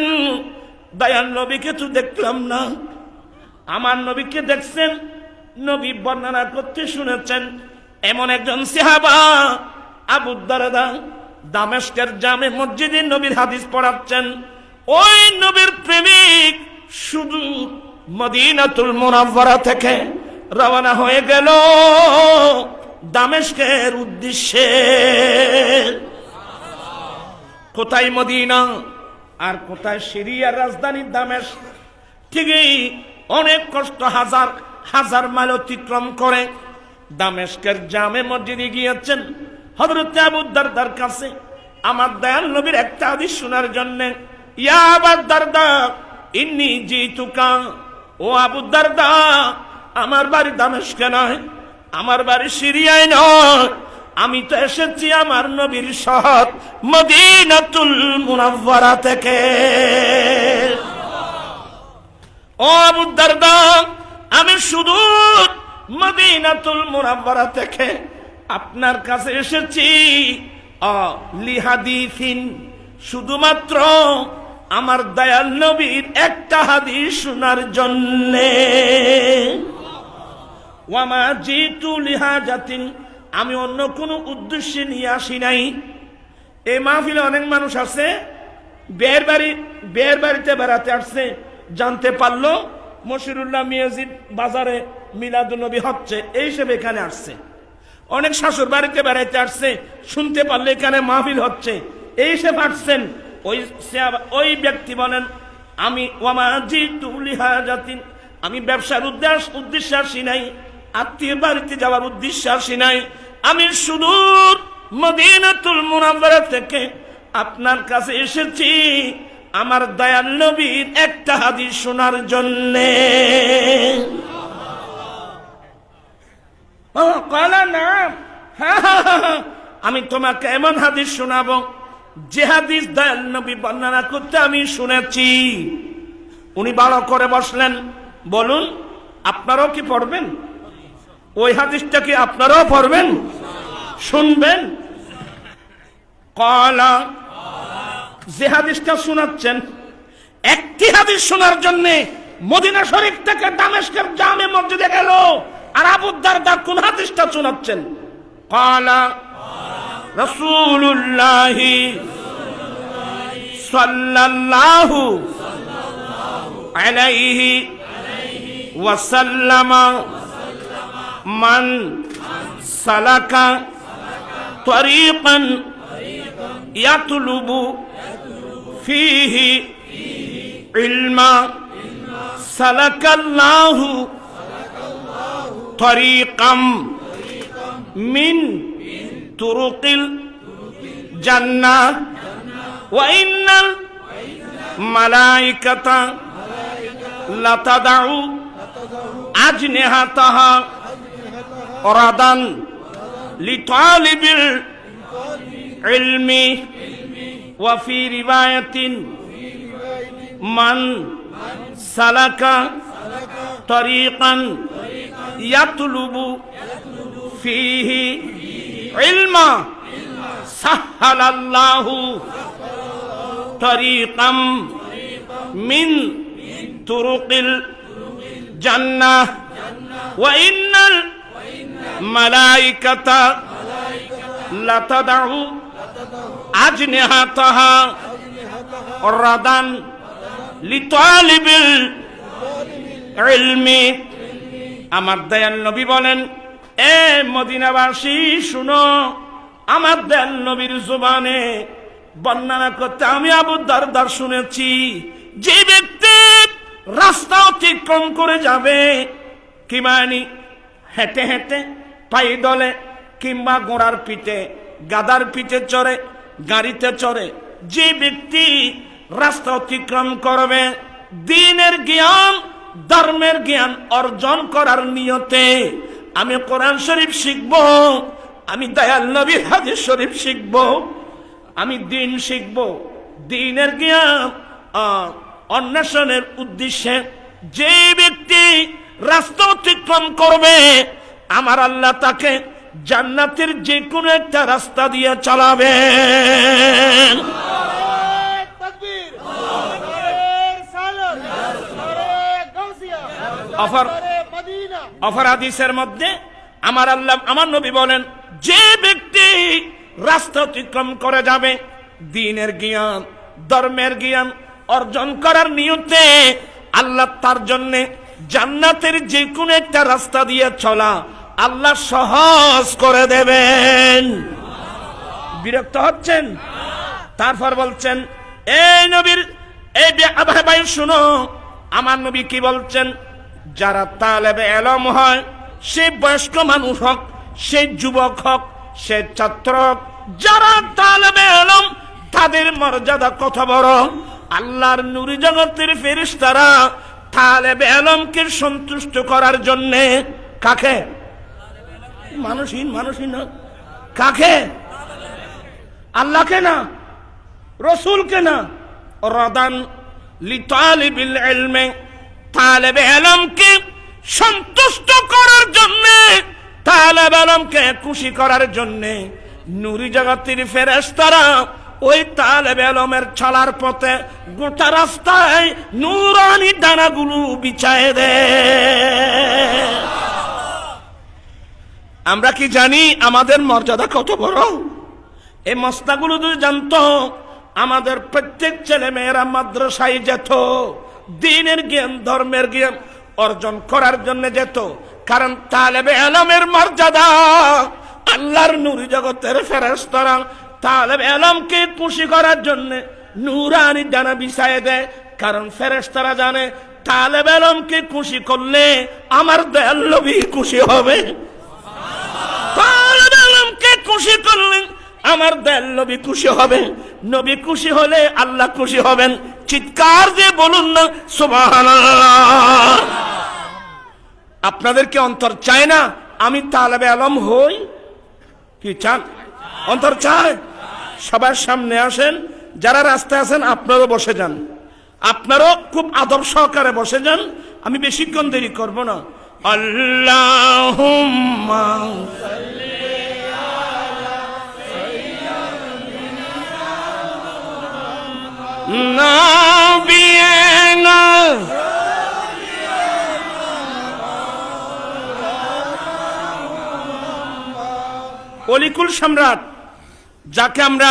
দয়াল নবীকে তো দেখলাম না, আমার নবীকে দেখছেন, নবী বর্ণনা করতে শুনেছেন। এমন একজন সাহাবা আবু দারদা দামেস্কের জামে মসজিদে নবীর হাদিস পড়াচ্ছেন। ওই নবীর প্রেমিক শুধু মদিনাতুল মুনাওয়ারা থেকে রওনা হয়ে গেল দামেস্কের উদ্দেশ্যে। কোথায় মদিনা আর কোথায় সিরিয়ার রাজধানী দামেস্ক। ঠিকই অনেক কষ্ট, হাজার হাজার মাইল অতিক্রম করে দামেস্কের জামে মসজিদে গিয়েছেন হযরত আবু দারদার কাছে আমার দয়াল নবীর একটা হাদিস শোনার জন্য। ইয়া আবু দারদা ইন্নী জিতুকা, ও আবু দারদা আমার বাড়ি দামেস্কে নয়, আমার বাড়ি সিরিয়ায় নয়, আমি তো এসেছি আমার নবীর শহর মদিনাতুল মুনাওয়ারা থেকে। ও আবু দারদা আমি সুদূর মদিনাতুল মুনাওয়ারা থেকে আপনার কাছে এসেছি লিহাদিসিন, শুধুমাত্র আমার দয়াল নবীর একটা হাদিস শোনার জন্যে। ওয়ামা জিতু লিহাজাতিন, আমি অন্য কোনো উদ্দেশ্যে নিয়ে আসি নাই। এই মাহফিলে অনেক মানুষ আছে বের বাড়িতে বেড়াতে আসছে, জানতে পারলো মশিরুল্লাহ মিয়াজিদ বাজারে মিলাদুন্নবী হচ্ছে, এই হিসেবে এখানে আসছে। অনেক শাশুর বাড়িতে বেড়াইতে আসছে, শুনতে পারলে এখানে মাহফিল হচ্ছে, এই হিসেবে আসছেন। ওই ব্যক্তি বলেন আমি ওয়ামা জিতু লিহাজাতিন, আমি ব্যবসার উদ্দেশ্যে আসি নাই, আত্মীয় বাড়িতে যাওয়ার উদ্দেশ্যে আসি নাই, আমি সুদূর মদিনাতুল মুনাওয়ারা থেকে আপনার কাছে এসেছি আমার দয়াল নবীর একটা হাদিস শোনার জন্যে। আমি তোমাকে এমন হাদিস শোনাবো যে হাদিস দয়াল নবী বর্ণনা করতে আমি শুনেছি। উনি ভালো করে বসলেন, বলুন আপনারাও কি পড়বেন? ওই হাদিসটা কি আপনারাও পড়বেন, শুনবেন? কলা, যে হাদিসটা শোনাচ্ছেন, একটি হাদিস শোনার জন্য মদিনা শরীফ থেকে দামেস্কের জামে মসজিদে গেল, আর আবু দারদা কোন হাদিসটা শোনাচ্ছেন? কলা রাসূলুল্লাহ সাল্লাল্লাহু আলাইহি ওয়াসাল্লাম মান সালাকা তরিকান ইয়াতলুবু ফিহি ইলমা সালাকাল্লাহু তরিকাম মিন তুরুকিল জান্নাহ ওয়া ইন্নাল মালাইকাতা লাতাদাউ আজনিহাতাহা রাদান লিতালিবিল ইলমি ওয়া ফি রিওয়ায়াতিন মান সালাকা তরিকান ইয়াতলুবু ফিহি ইলমা সাহালাল্লাহু তরিকাম মিন তুরুকিল জান্নাহ ওয়া ইন্নাল মালাইকাতা লাতাদাউ আজনিহাতাহা রাদান লিতালিবিল ইলমি। আমার দয়াল নবী বলেন, এ মদিনাবাসী শুনো, আমার দয়াল নবীর জবানে বর্ণনা করতে আমি আবু দারদার শুনেছি, যে ব্যক্তি রাস্তা অতিক্রম করে যাবে, কি মানে হেঁটে হেঁটে পাইদলে কিংবা ঘোড়ার পিঠে গাদার পিঠে চড়ে গাড়িতে চড়ে, যে ব্যক্তি রাস্তা অতিক্রম করবে দ্বীনের জ্ঞান ধর্মের জ্ঞান অর্জন করার নিয়তে, আমি কোরআন শরীফ শিখব, আমি দয়াল নবীর হাদিস শরীফ শিখব, আমি দ্বীন শিখব, দ্বীনের জ্ঞান অন্বেষণের উদ্দেশ্যে যে ব্যক্তি রাস্তা অতিক্রম করবে, আমার আল্লাহ তাকে জান্নাতের যে কোনো একটা রাস্তা দিয়ে চালাবেন। অফর হাদিসের মধ্যে আমার আল্লাহ আমার নবী বলেন, যে ব্যক্তি রাস্তা অতিক্রম করে যাবে দ্বীনের জ্ঞান ধর্মের জ্ঞান অর্জন করার নিয়তে, আল্লাহ তার জন্য জান্নাতের যে কোনো একটা রাস্তা দিয়ে চলা আল্লাহ সহজ করে দেবেন। বিরক্ত হচ্ছেন? তারপর বলছেন, এই নবীর এই ভাই শুনো, আমার নবী কি বলছেন, যারা তালেবে ইলম হয়, সে বয়স্ক মানুষ হোক, সে যুবক হোক, সে ছাত্র হোক, যারা তালেবে ইলম তাদের মর্যাদা কত বড়। আল্লাহর নূর জগতের ফেরেশতারা তালেবে ইলমকে সন্তুষ্ট করার জন্য কাকে? মানুষহীন কাকে? আল্লাহকে না, রসুলকে না। রাদান লিতালিবিল ইলমি, তালেবে ইলমকে সন্তুষ্ট করার জন্য, তালেবে ইলমকে খুশি করার জন্য নূরি জগতের ফেরেশতারা ওই তালেবে ইলমের চলার পথে গোটা রাস্তায় নূরানি দানাগুলো বিছায় দেয়। আমরা কি জানি আমাদের মর্যাদা কত বড়? এই মস্তাগুলো যদি জানতো, আমাদের প্রত্যেক ছেলে মেয়েরা মাদ্রাসায় যেত, দ্বীনের জ্ঞান ধর্মের জ্ঞান অর্জন করার জন্য যেত। কারণ তালেবে ইলমের মর্যাদা আল্লাহর নূর জগতের ফেরেশতারা তালেবে ইলমকে খুশি করার জন্য নূরানি ডানা বিছায় দেয়। কারণ ফেরেশতারা জানে তালেবে ইলমকে খুশি করলে আমার দয়াল নবী খুশি হবে, তালেবে ইলমকে খুশি করলে আমার দয়াল নবী খুশি হবে, নবী খুশি হলে আল্লাহ খুশি হবেন। চিৎকার দিয়ে বলুন না সুবহানাল্লাহ। আপনাদের কি অন্তর চায় না আমি তালেবে ইলম হই? কি চান? অন্তর চায়? সবার সামনে আসেন, যারা রাস্তায় আছেন আপনারও বসে যান, আপনারও খুব আদব সহকারে বসে যান, আমি বেশিক্ষণ দেরি করব না। আল্লাহুম্মা নাবিয়ানা অলিকুল সম্রাট, যাকে আমরা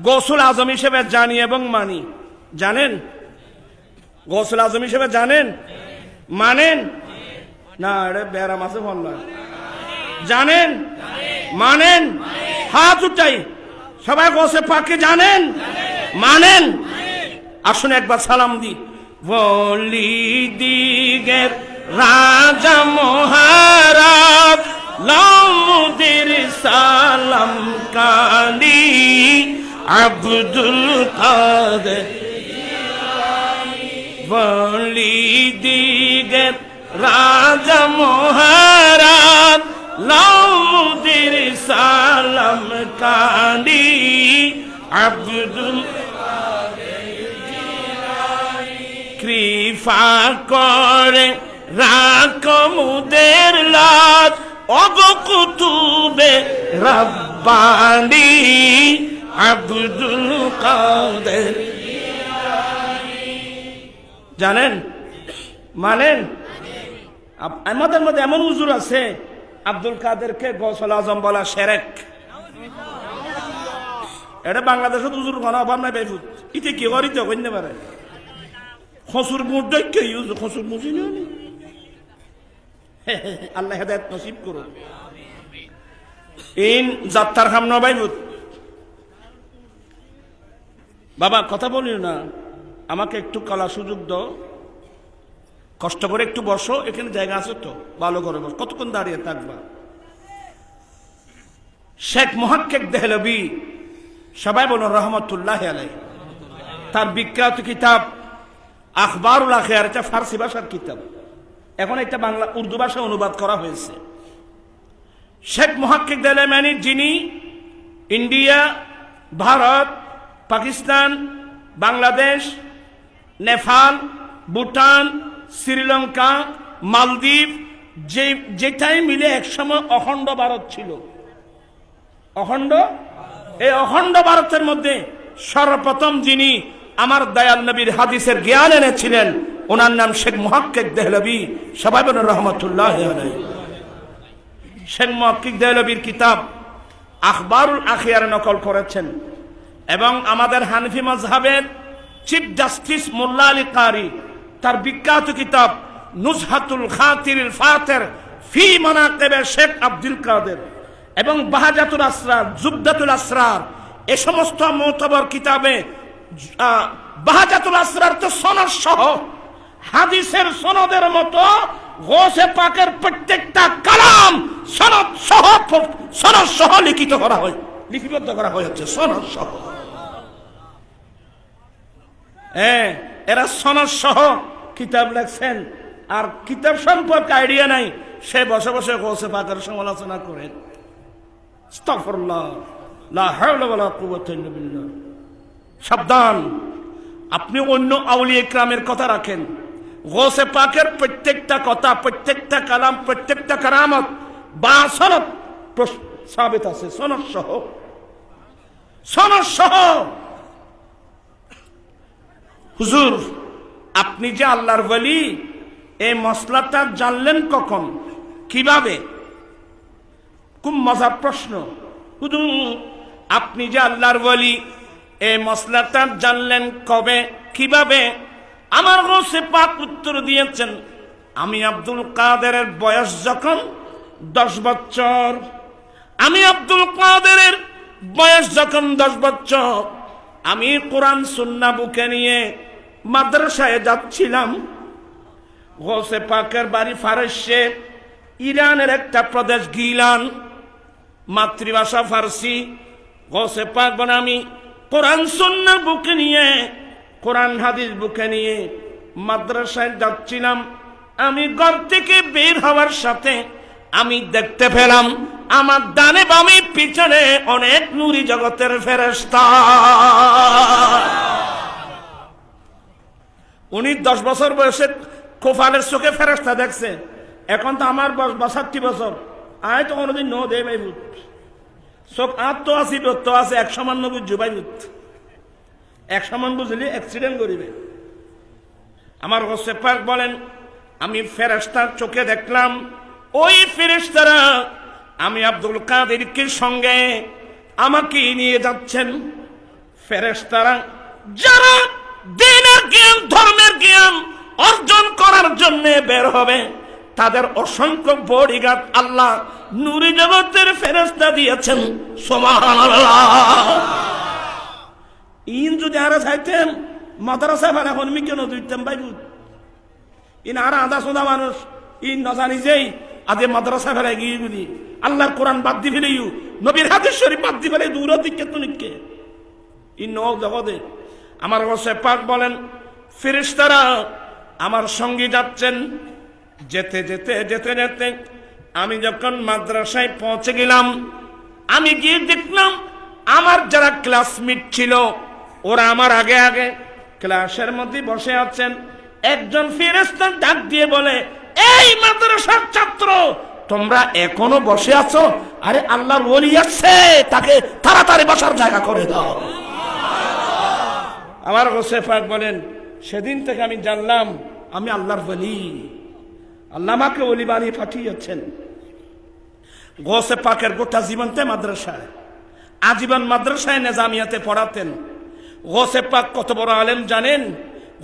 গৌসুল আজম হিসেবে জানি এবং মানি। জানেন গৌসুল আজম হিসেবে? জানেন? মানেন না? এটা ব্যারাম আছে বললাম। জানেন? মানেন? হাত উঠাই সবাই গৌসে পাককে জানেন, মানেন? আসুন একবার সালাম দি। ওলি দিগের রাজা মহারাজ লাউদের সালাম কালি আব্দুল কাদের ওলি দিগের রাজা মহারাজ লাউদের সালাম কালি আব্দুল কৃপা করে রাকমুদের লাজ অবকুতুবে রব্বানি আব্দুল কাদের। জানেন, মানেন? আমাদের মধ্যে এমন হুজুর আছে আব্দুল কাদেরকে গৌসুল আজম বলা শিরক। এটা বাংলাদেশত হুজুর কোনো অভাব নাই বেফুত। ইতে কি করিতে কইতে পারে খসুর মুখ দেখে ইউজ খসুর মুজি নি। আল্লাহ হেদায়েত নসিব করুন। ইন যাত্রার খাম নবাইবুত বাবা কথা বলিও না, আমাকে একটু কলা সুযোগ দাও, কষ্ট করে একটু বসো, এখানে জায়গা আছে তো, ভালো করে বস, কতক্ষণ দাঁড়িয়ে থাকবা? শেখ মুহাক্কিক দেহলভী, সবাই বলুন রহমতুল্লাহ আলাইহি, তার বিখ্যাত কিতাব আখবারুল আখিয়ার, এটা ফার্সি ভাষার কিতাব, এখন এটা বাংলা উর্দু ভাষায় অনুবাদ করা হয়েছে। শেখ মুহাক্কিক দেহলভী যিনি ইন্ডিয়া, ভারত, পাকিস্তান, বাংলাদেশ, নেপাল, ভুটান, শ্রীলঙ্কা, মালদ্বীপ, যেটাই মিলে একসময় অখণ্ড ভারত ছিল। অখণ্ড, এই অখণ্ড ভারতের মধ্যে সর্বপ্রথম যিনি আমার দয়াল নবীর হাদিসের জ্ঞান এনেছিলেন, ওনার নাম শেখ মুহাক্কিক দেহলভী, সবাই বলেন রহমতুল্লাহ আলাইহি। শেখ মুহাক্কিক দেহলভীর কিতাব আখবারুল আখিয়ার নকল করেছেন এবং আমাদের হানফি মাযহাবের চিফ জাস্টিস মোল্লা আলী কারি তার বিখ্যাত কিতাব নুজহাতুল খাতিরুল ফাতির ফি মানাকিব শেখ আব্দুল কাদের এবং বাহাজাতুল আসরার, জুবদাতুল আসরার, এই সমস্ত মুতাবার কিতাবে বাহাজাতুল আসরার তো সনদ সহ, হাদিসের সনদের মতো গৌসে পাকের প্রত্যেকটা কালাম সনদ সহ লিখিত করা হয়, লিপিবদ্ধ করা হয়েছে সনদ সহ। এরা সনদ সহ কিতাব লেখছেন, আর কিতাব সম্পর্কে আইডিয়া নাই, সে বসে বসে গৌসে পাকের সমালোচনা করেন। আস্তাগফিরুল্লাহ, লা হাওলা ওয়ালা কুওয়াতা ইল্লা বিল্লাহ। সাবধান, আপনি অন্য আউলিয়া ইকরামের কথা রাখেন, গৌসে পাকের প্রত্যেকটা কথা, প্রত্যেকটা কালাম, প্রত্যেকটা কারামত বা সনদ সাবিত আছে, সনদ সহ, সনদ সহ। হুজুর, আপনি যে আল্লাহর ওলি, এই মসলাটা জানলেন কখন, কিভাবে? খুব মজার প্রশ্ন। হুজুর, আপনি যে আল্লাহর ওলি, এই মসলাটা জানলেন কবে, কিভাবে? আমার গৌসে পাক উত্তর দিয়েছেন, আমি আব্দুল কাদেরের বয়স যখন 10 বছর, আমি আব্দুল কাদেরের বয়স যখন 10 বছর, আমি কোরআন সুন্নাহ বুকে নিয়ে মাদ্রাসায় যাচ্ছিলাম। গৌসে পাকের বাড়ি ফারসে, ইরানের একটা প্রদেশ গিলান, মাতৃভাষা ফার্সি। গৌসে পাক বলে আমি কোরআন সুন্নাহ বুকে নিয়ে, কোরআন হাদিস বুকে নিয়ে মাদ্রাসায় যাচ্ছিলাম। আমি ঘর থেকে বের হওয়ার সাথে আমি দেখতে পেলাম আমার ডানে বামে পিছনে অনেক নূরি জগতের ফেরেশতা। উনি 10 বছর বয়সে কোফালের চোখে ফেরেশতা দেখছে। এখন তো আমার 62 বছর, আয় তো কোনোদিন নো দে ভাই ভূত চোখ আর তো আসি তো আছে 100 বুঝছো ভাই ভূত, 100 বুঝলি অ্যাক্সিডেন্ট করিবে। আমার গৌসে পাক বলেন, আমি ফেরেশতার চোখে দেখলাম, ওই ফেরেশতারা আমি আব্দুল কাদেরকে সঙ্গে আমাকে নিয়ে যাচ্ছেন। ফেরেশতারা যারা দ্বীনের জ্ঞান, ধর্মের জ্ঞান অর্জন করার জন্য বের হবে, তাদের অসংখ্য বডিগার্ড আল্লাহ নূরি জগতের ফেরেশতা দিয়েছেন। সুবহানাল্লাহ। ইন যদি আরো চাইতেন মাদ্রাসা ফেরা এখন মি কেন দিতেন ভাই ইন আর আধা সোদা মানুষ ইন নজানি যেই আদে মাদ্রাসা ফেরাই গিয়ে বুঝি আল্লাহর কোরআন বাদ দি ফেলেইও নবীর হাদিস শরীফ বাদ দি ফেলে দূর দিকে তো নিকে ইন নও জগতে আমার গোসে পাক বলেন ফেরেশতারা আমার সঙ্গে যাচ্ছেন। যেতে যেতে যেতে যেতে আমি যখন মাদ্রাসায় পৌঁছে গেলাম, আমি গিয়ে দেখলাম আমার যারা ক্লাসমেট ছিল ওরা আমার আগে আগে ক্লাসের মধ্যে বসে আছেন। একজন ফেরেশতা ডাক দিয়ে বলে, এই মাদ্রাসার ছাত্র তোমরা এখনো বসে আছো? আরে আল্লাহর ওলি আসছে, তাকে তাড়াতাড়ি বসার জায়গা করে দাও। আমার গোসে পাক বলেন সেদিন থেকে আমি জানলাম আমি আল্লাহর ওলি, আল্লাহ আমাকে ওলি বানিয়ে পাঠিয়েছেন। গোসে পাকের গোটা জীবনতে মাদ্রাসায়, আজীবন মাদ্রাসায় নিজামিয়াতে পড়াতেন। গোসে পাক কত বড় আলেম জানেন?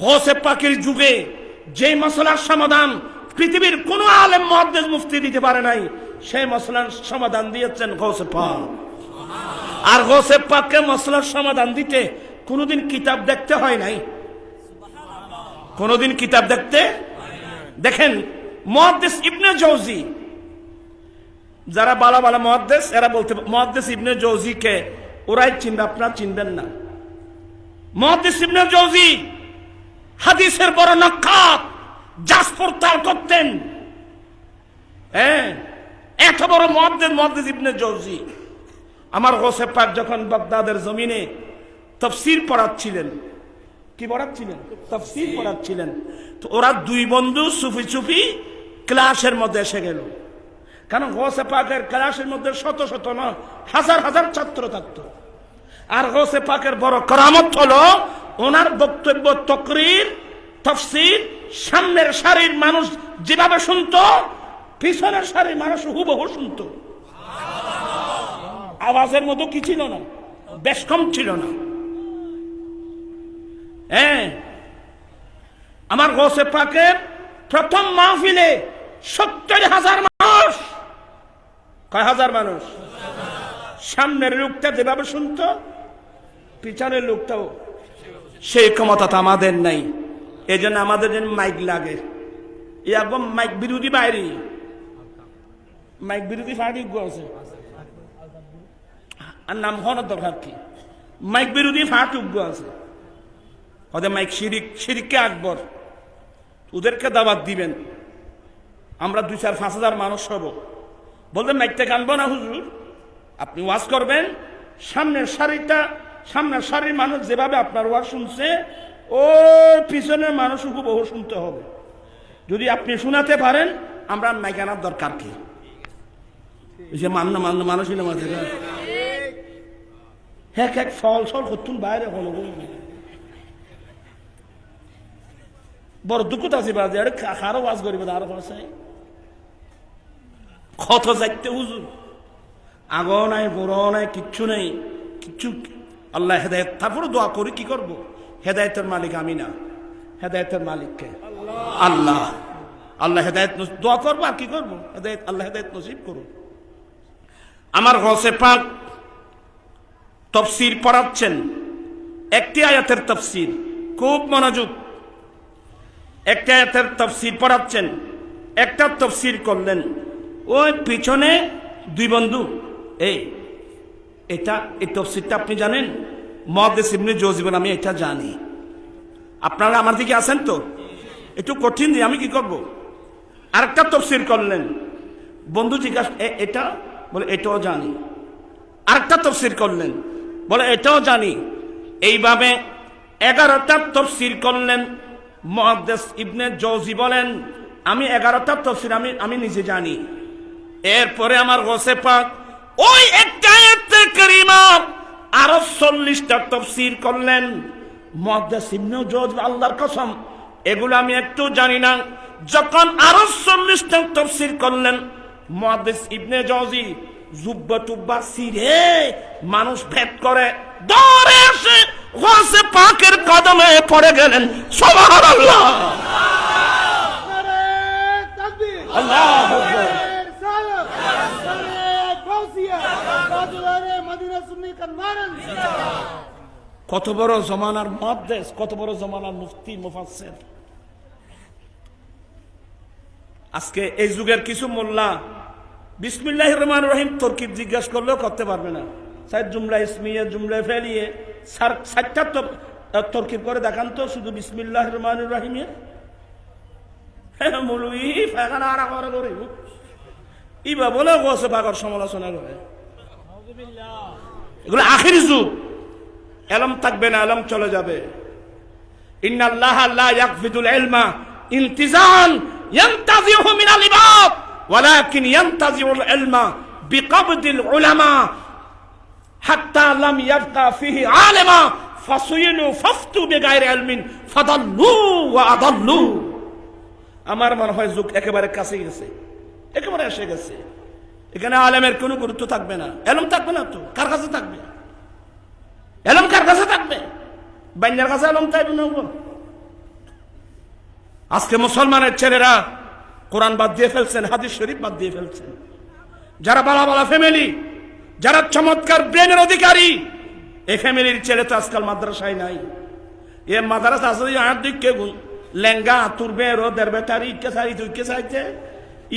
গোসে পাকের যুগে যে মসলার সমাধান পৃথিবীর কোন আলেম মুহাদ্দিস মুফতি দিতে পারে নাই, সেই মসলার সমাধান দিয়েছেন গোসে পাক। আর গোসে পাককে মসলার সমাধান দিতে কোনদিন কিতাব দেখতে হয় নাই, কোনদিন কিতাব দেখতে। দেখেন মুহাদ্দিস ইবনে জৌজি, যারা বালা বালা মুহাদ্দিস এরা বলতে মুহাদ্দিস ইবনে জৌজি কে ওরাই চিনবে, আপনারা চিনবেন না। মুহাদ্দিস ইবনে জৌজি হাদিসের বড় নক্কাত, জাসপুর তাল করতেন। এত বড় মুহাদ্দিস ইবনে জৌজি। আমার গোসে পাক যখন বাগদাদের জমিনে তাফসীর পড়াচ্ছিলেন, কি পড়াচ্ছিলেন? তাফসীর পড়াচ্ছিলেন। তো ওরা দুই বন্ধু সুফি সুফি ক্লাসের মধ্যে এসে গেল। কারণ গোসে পাকের ক্লাসের মধ্যে শত শত না হাজার হাজার ছাত্র থাকতো। আর গোসে পাকের বড় কারামত হলো ওনার বক্তব্য, তকরির, তাফসীর সামনের সারির মানুষ যেভাবে শুনতো পিছনের সারির মানুষ হুবহু শুনতো। আওয়াজের মতো কি ছিল না, বেশ কম ছিল না। আমার গোসে পাকের প্রথম মাহফিলে 70,000 মানুষ। কয় হাজার মানুষ? সামনের লোকটা যেভাবে শুনতো পিছনের লোকটাও সেই ক্ষমতা তো আমাদের নাই। এই জন্য আমাদের জন্য মাইক লাগে। একদম মাইক বিরোধী বাইরে, মাইক বিরোধী ফাটি আছে। আর নাম হওয়ার দরকার কি? মাইক বিরোধী ফাটুক আছে। ওদের মাইক শিরিককে আকবর, ওদেরকে দাওয়াত দিবেন। আমরা 2-4-5 হাজার মানুষ হব। বলবেন মাইকটা কানবো না হুজুর, আপনি ওয়াজ করবেন। সামনের সারির মানুষ যেভাবে আপনার ওয়াজ শুনছে ওই পিছনের মানুষ বহু শুনতে হবে। যদি আপনি শোনাতে পারেন আমরা মাইক আনার দরকার কি? মানুষই না মাঝে এক ফল সল করতুন বাইরে হলো বড় দুঃখত আছে বাজে। আরে কারো ওয়াজ করিবে আরো চাই কত যাইতে হুজুর, আগো নাই গোড় নাই কিচ্ছু নেই, কিচ্ছু। আল্লাহ হেদায়েত, তারপরে দোয়া করি কি করব? হেদায়েতের মালিক আমি না, হেদায়েতের মালিককে আল্লাহ। আল্লাহ হেদায়েত দোয়া করবো আর কি করবো? হেদায়েত, আল্লাহ হেদায়েত নসিব করুন। আমার গোসে পাক তাফসীর পড়াচ্ছেন, একটি আয়াতের তাফসীর, খুব মনোযোগ। একটা আয়াতের তাফসীর পড়াচ্ছেন, একটা তাফসীর করলেন। ওই পিছনে দুই বন্ধু, এই তাফসীরটা আপনি জানেন? মুহাদ্দিস ইবনে জৌজি বলেন আমি এটা জানি। আপনারা আমার দিকে আছেন তো? একটু কঠিন দিয়ে আমি কি করব? আরেকটা তাফসীর করলেন, বন্ধু জিজ্ঞাসা এটা, বলে এটাও জানি। আরেকটা তাফসীর করলেন, বলে এটাও জানি। এইভাবে 11টা তাফসীর করলেন। মুহাদ্দিস ইবনে জৌজি বলেন আমি 11টা তাফসীর আমি নিজে জানি। এরপরে আমার গোসে পাক ওই একটা আয়াতে কারিমা আরো 40টা তাফসীর করলেন। মুহাদ্দিস ইবনে জৌজি আল্লাহর কসম এগুলো আমি একটু জানি না। যখন আরো 40টা তাফসীর করলেন মুহাদ্দিস ইবনে জৌজি জুব্বা টুব্বা ছিঁড়ে মানুষ ভেদ করে দৌড়ে এসে গোসে পাকের কদমে পড়ে গেলেন। সুবহানাল্লাহ। আল্লাহু আকবার। কত বড় জমানার মুহাদ্দিস, কত বড় জমানার মুফতি মুফাসসির। আজকে এই যুগের কিছু মোল্লা বিসমিল্লাহির রহমানির রহিম তরকিব জিজ্ঞাসা করলেও করতে পারবে না। সাইদ জুমলা ইসমিয়ে জুমলা ফেলিয়ে সাতটা তরকিব করে দেখান তো শুধু বিসমিল্লাহির রহমানির রহিমে। মৌলভী ফায়খানা আরা করে করে ইবা বলে গোসে পাগর সমালোচনা করে। এগুলো আখির যুগ, এলম থাকবে না, এলম চলে যাবে। ইন্নাল্লাহা লা ইয়াকফিদুল ইলমা ইনতিজান ইয়ানতাজিহু মিনাল ইবাদ ওয়ালাকিন ইয়ানতাজিউল ইলমা বিকবদিল উলামা হাত্তা লাম ইয়াবকা ফিহি আলিমা ফাসুইলু ফাফতু বিগাইরি ইলমিন ফাদাল্লু ওয়া আদাল্লু। আমার মনে হয় যুগ একেবারে কাছে গেছে, একেবারে এসে গেছে। এখানে আলেমের কোনো গুরুত্ব থাকবে না, এলম থাকবে না। তো কার কাছে থাকবে এলম? কার কাছে থাকবে? বাইন্যার কাছে এলম চাইবে না। আজকে মুসলমানের ছেলেরা কোরআন বাদ দিয়ে ফেলছেন, হাদিস শরীফ বাদ দিয়ে ফেলছেন। যারা বালা বালা ফ্যামিলি, যারা চমৎকার ব্রেনের অধিকারী, এই ফ্যামিলির ছেলে তো আজকাল মাদ্রাসায় নাই। এ মাদ্রাসা আছে আর দিকে গুণ লেঙ্গা আতুর বেরো দের বেটারি ইকে সারি তুইকে চাইছে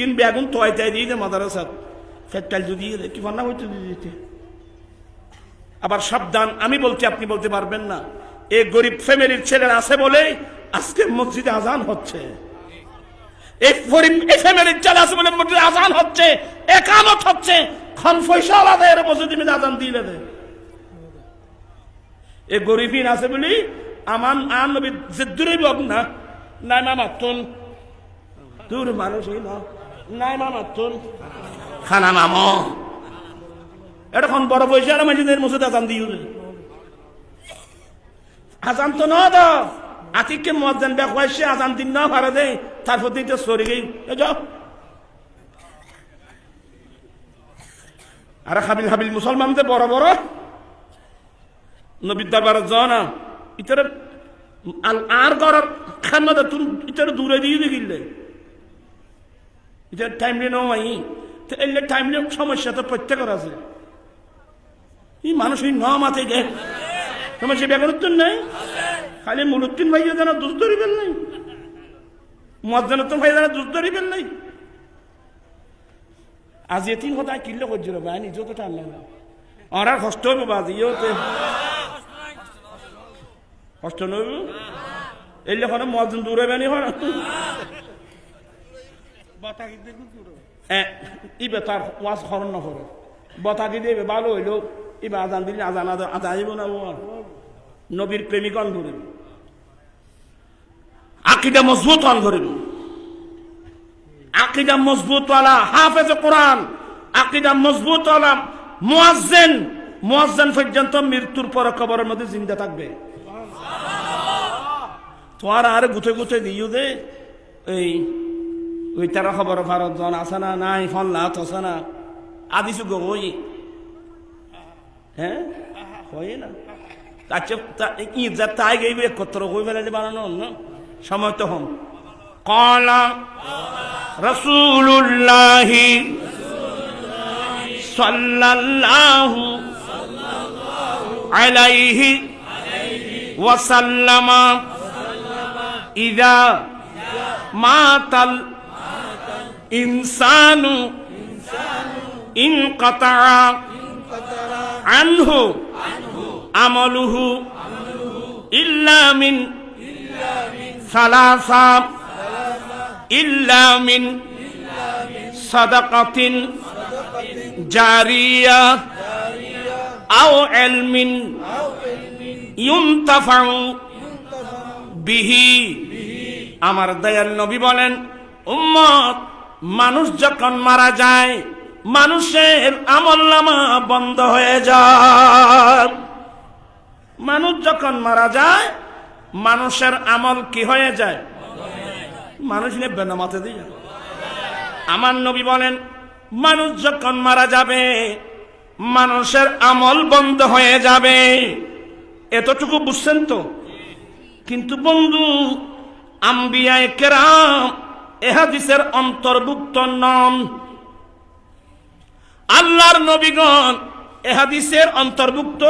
ইন বেগুন তোয়াইতে দিয়ে মাদ্রাসা ফেটকাল যদি কি বান্না হইতে দিতে। আবার সাবধান, আমি বলছি আপনি বলতে পারবেন না। এই গরিব ফ্যামিলির ছেলেরা আছে বলে আজকে মসজিদে আজান হচ্ছে। এই ফ্যামিলির ছেলে আছে বলে মসজিদে আজান হচ্ছে, একামত হচ্ছে। খন পয়সা আলাদা এর মসজিদে আজান দিলে দে। এই গরিবহীন আছে বলি আমার আর নবী জিদ্দুরই বক না নাই মামাতুন দূর মানুষই না নাই মামাতুন খানা মামো এখন বড় পয়সা আর মসজিদের মসজিদে আজান দিও আজান তো না দাও আতিককে মুয়াজ্জিন বেকওয়াইছে আজান দিন না পারে দে তারপর দিতে সরে গই যাও। আর হাবিল হাবিল মুসলমানদের বড় বড় নবীর দরবারে যাও না ইতরে আর গড়ার খান্নাতে তুমি ইতরে দূরে দিয়ে গিললে এটা টাইম নিয়ে নয় তো এলে টাইম নিয়ে সমস্যা তো প্রত্যেকের আছে। এই মানুষ এই ন মাথায় দেয় সমস্যা বেগুন নাই খালি মুলুদ্দিন ভাইয়া যেন দুধ ধরিবেন নাই মজ্জানুদ্দিন ভাই যেন দুধ ধরিবেন নাই। আজ এতিম কথা কিনলে করছিল ভাই নিজেও তো টান লাগলো আর আর কষ্ট হবে বাজ ইয়েও তো কষ্ট নব এলে কোনো মজ্জান দূরে বেনি হয় ইবে তার ওয়াজ খরণ না করে বতাকি দেবে ভালো হইলো ইবে আজান দিলে আজান আজান আইব না নবীর প্রেমিকন ধরিব আকীদা মজবুত হন ধরিব আকীদা মজবুত ওয়ালা হাফেজ কোরআন আকীদা মজবুত ওয়ালা মুয়াজ্জিন পর্যন্ত মৃত্যুর পর কবরের মধ্যে জিন্দা থাকবে। তোমার আর গুছে গুছে দিও দে এই ওই তারা খবর ভারত জন আছে না নাই ফল্লা আছে না আদিছু গো ওই হ্যাঁ হয় না আচ্ছা ঈদ যা তাই গেইবে একত্র হয়ে ফেলে বানানো না সময় তো হম ক্বালা রাসূলুল্লাহি সাল্লাল্লাহু আলাইহি ওয়াসাল্লামা ইযা মাতাল ইনসানু ইনকাতা আনহু আমালুহু ইল্লা মিন সালাসা ইল্লা মিন সাদাকাতিন জারিয়া আও ইলমিন ইউনতাফাউ বিহি। আমার দয়াল নবী বলেন উম্মত মানুষ যখন মারা যায় মানুষের আমলনামা বন্ধ হয়ে যায়। মানুষ যখন মারা যায় মানুষের আমল কি হয়ে যায়? মানুষ নেবে না মাথা দিয়ে। আমার নবী বলেন মানুষ যখন মারা যাবে মানুষের আমল বন্ধ হয়ে যাবে। এতটুকু বুঝছেন তো? কিন্তু বন্ধু আম্বিয়ায়ে কেরাম এ হাদিসের অন্তর্ভুক্ত নন। আল্লাহর নবীগণ এ হাদিসের অন্তর্ভুক্ত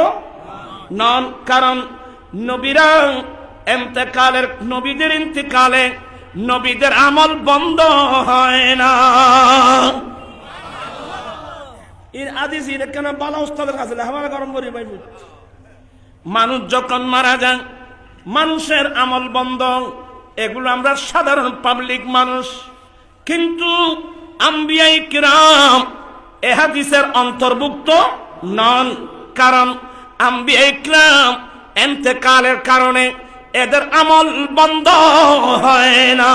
নন, কারণ নবীরা ইন্তেকালের, নবীদের ইন্তেকালে নবীদের আমল বন্ধ হয় না। এই হাদিস কেন বালা উস্তাদের কাছে আমার গরম করি ভাই। মানুষ যখন মারা যায় মানুষের আমল বন্ধ, এগুলো আমরা সাধারণ পাবলিক মানুষ, কিন্তু আম্বিয়া কিরাম এ হাদিসের অন্তর্ভুক্ত নন, কারণ আম্বিয়া কিরাম ইন্তেকালের কারণে এদের আমল বন্ধ হয় না।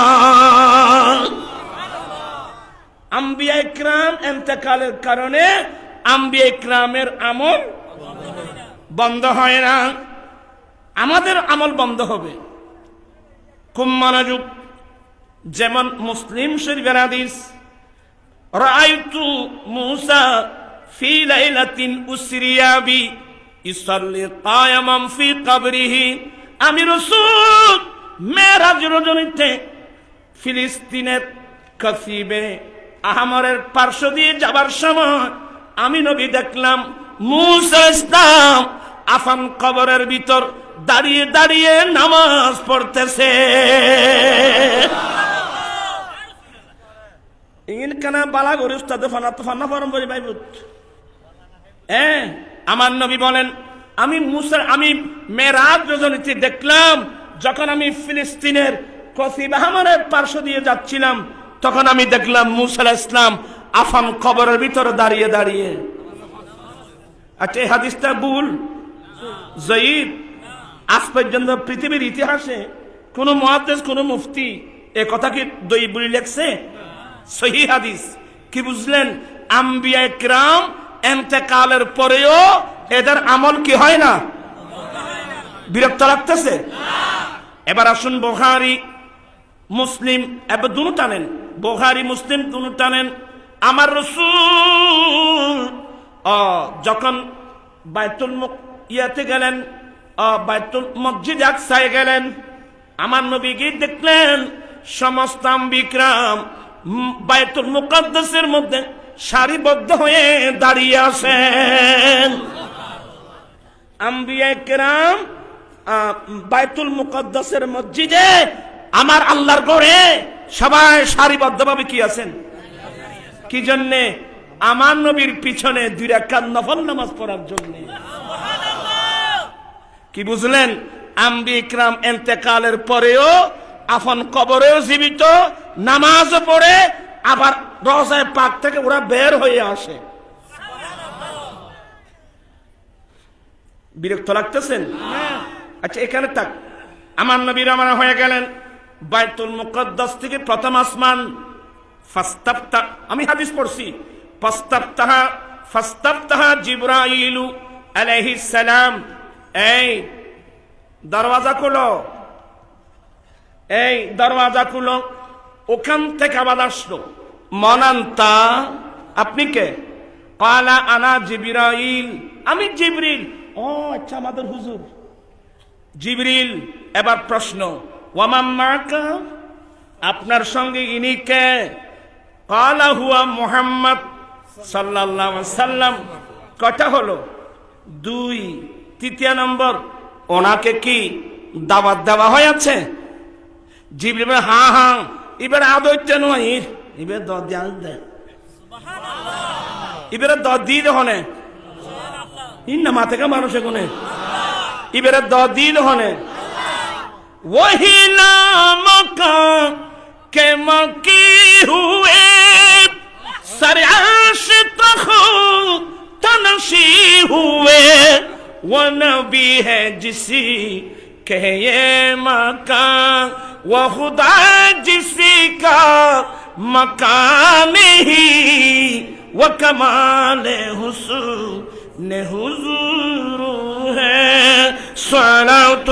আম্বিয়া কিরাম ইন্তেকালের কারণে আম্বিয়া কিরামের আমল বন্ধ হয় না, আমাদের আমল বন্ধ হবে। খুব মনোযোগ, যেমন মুসলিম শরীফের হাদিস, রাআইতু মূসা ফি লাইলাতিন উসরিয়া বি ইসাল্লি কায়ামান ফি কবরিহি, আমি রাসূল মেরাজ রজনীতে ফিলিস্তিনের কাসিবে আহমরের পার্শ্ব দিয়ে যাবার সময় আমি নবী দেখলাম মূসা ইসলাম আফান কবরের ভিতর দাঁড়িয়ে দাঁড়িয়ে নামাজ পড়তেছে। ইন কানা বালা গরি উস্তাদ ফানা তো ফানা ফরম বলি ভাই বুত। আমার নবী বলেন আমি মেরাজ রজনীতে দেখলাম, যখন আমি ফিলিস্তিনের কসিব আহমরের পার্শ্ব দিয়ে যাচ্ছিলাম তখন আমি দেখলাম মূসা আলাইহিস সালাম আফান কবরের ভিতরে দাঁড়িয়ে দাঁড়িয়ে। আচ্ছা, এই হাদিসটা ভুল, জয়ীব। আজ পর্যন্ত পৃথিবীর ইতিহাসে কোন মুহাদ্দিস, কোন মুফতি এ কথা কি দয়ীফ বলে লেখছে? সহিহ হাদিস। কি বুঝলেন? আম্বিয়া কিরাম ইন্তেকালের পরেও এদের আমল কি হয় না? বিরক্ত লাগতেছে? এবার আসুন বুখারী মুসলিম, এবার দুটো টানেন, বুখারী মুসলিম দুটো টানেন। আমার রাসূল যখন বাইতুল ইয়াতে গেলেন, বাইতুল মসজিদ আকসায় গেলেন, আমার নবী গিয়ে দেখলেন সমস্ত আম্বিকরাম বাইতুল মুকাদ্দাসের মধ্যে সারিবদ্ধ হয়ে দাঁড়িয়ে আছেন। আম্বিয়া কিরাম বাইতুল মুকাদ্দাসের মসজিদে, আমার আল্লাহর ঘরে সবাই সারিবদ্ধভাবে কি আছেন? কি জন্যে? আমার নবীর পিছনে 2 রাকাত নফল নামাজ পড়ার জন্য। কি বুঝলেন? আম্বিয়া কিরাম ইন্তেকালের পরেও আফন কবরেও জীবিত, নামাজও পড়ে, আবার রওজায়ে পাক থেকে ওরা বের হয়ে আসে। বিরক্ত লাগতেছেন? আচ্ছা, এখানে থাক। আমার নবী রওনা হয়ে গেলেন বাইতুল মুকাদ্দাস থেকে প্রথম আসমান। ফাস্তাফতা, আমি হাদিস পড়ছি, ফাস্তাফতাহা জিবরাইল আলাইহিস সালাম, এই দরওয়াজা খুলো, এই দরওয়াজা খুলো। ওখান থেকে আবার আসলো, মনান্তা, আপনি কে? ক্বালা আনা জিবরাইল, আমি জিবরিল। ও আচ্ছা, আমাদের হুজুর জিবরিল। এবার প্রশ্ন, ওয়ামান মাকা, আপনার সঙ্গে ইনি কে? ক্বালা হুয়া মুহাম্মদ সাল্লাল্লাহু আলাইহি ওয়াসাল্লাম। কয়টা হলো? 2। তৃতীয় নম্বর, ওনাকে কি দাওয়াত দেওয়া হয়েছে? জিবরিল, হ্যাঁ হ্যাঁ। এবার আদৈত্য নয়, এবার এবারে দিল হনে ইন্না মাথেকা মানুষে কোনে, এবারে দিল হনে वही नाम का के मकी हुए सर आशिक तनशी हुए, वो नबी है जिसी के ये मकान, वो खुदा जिसी का मकान ही, वो कमाल हुस्न हुजूर है। सलावत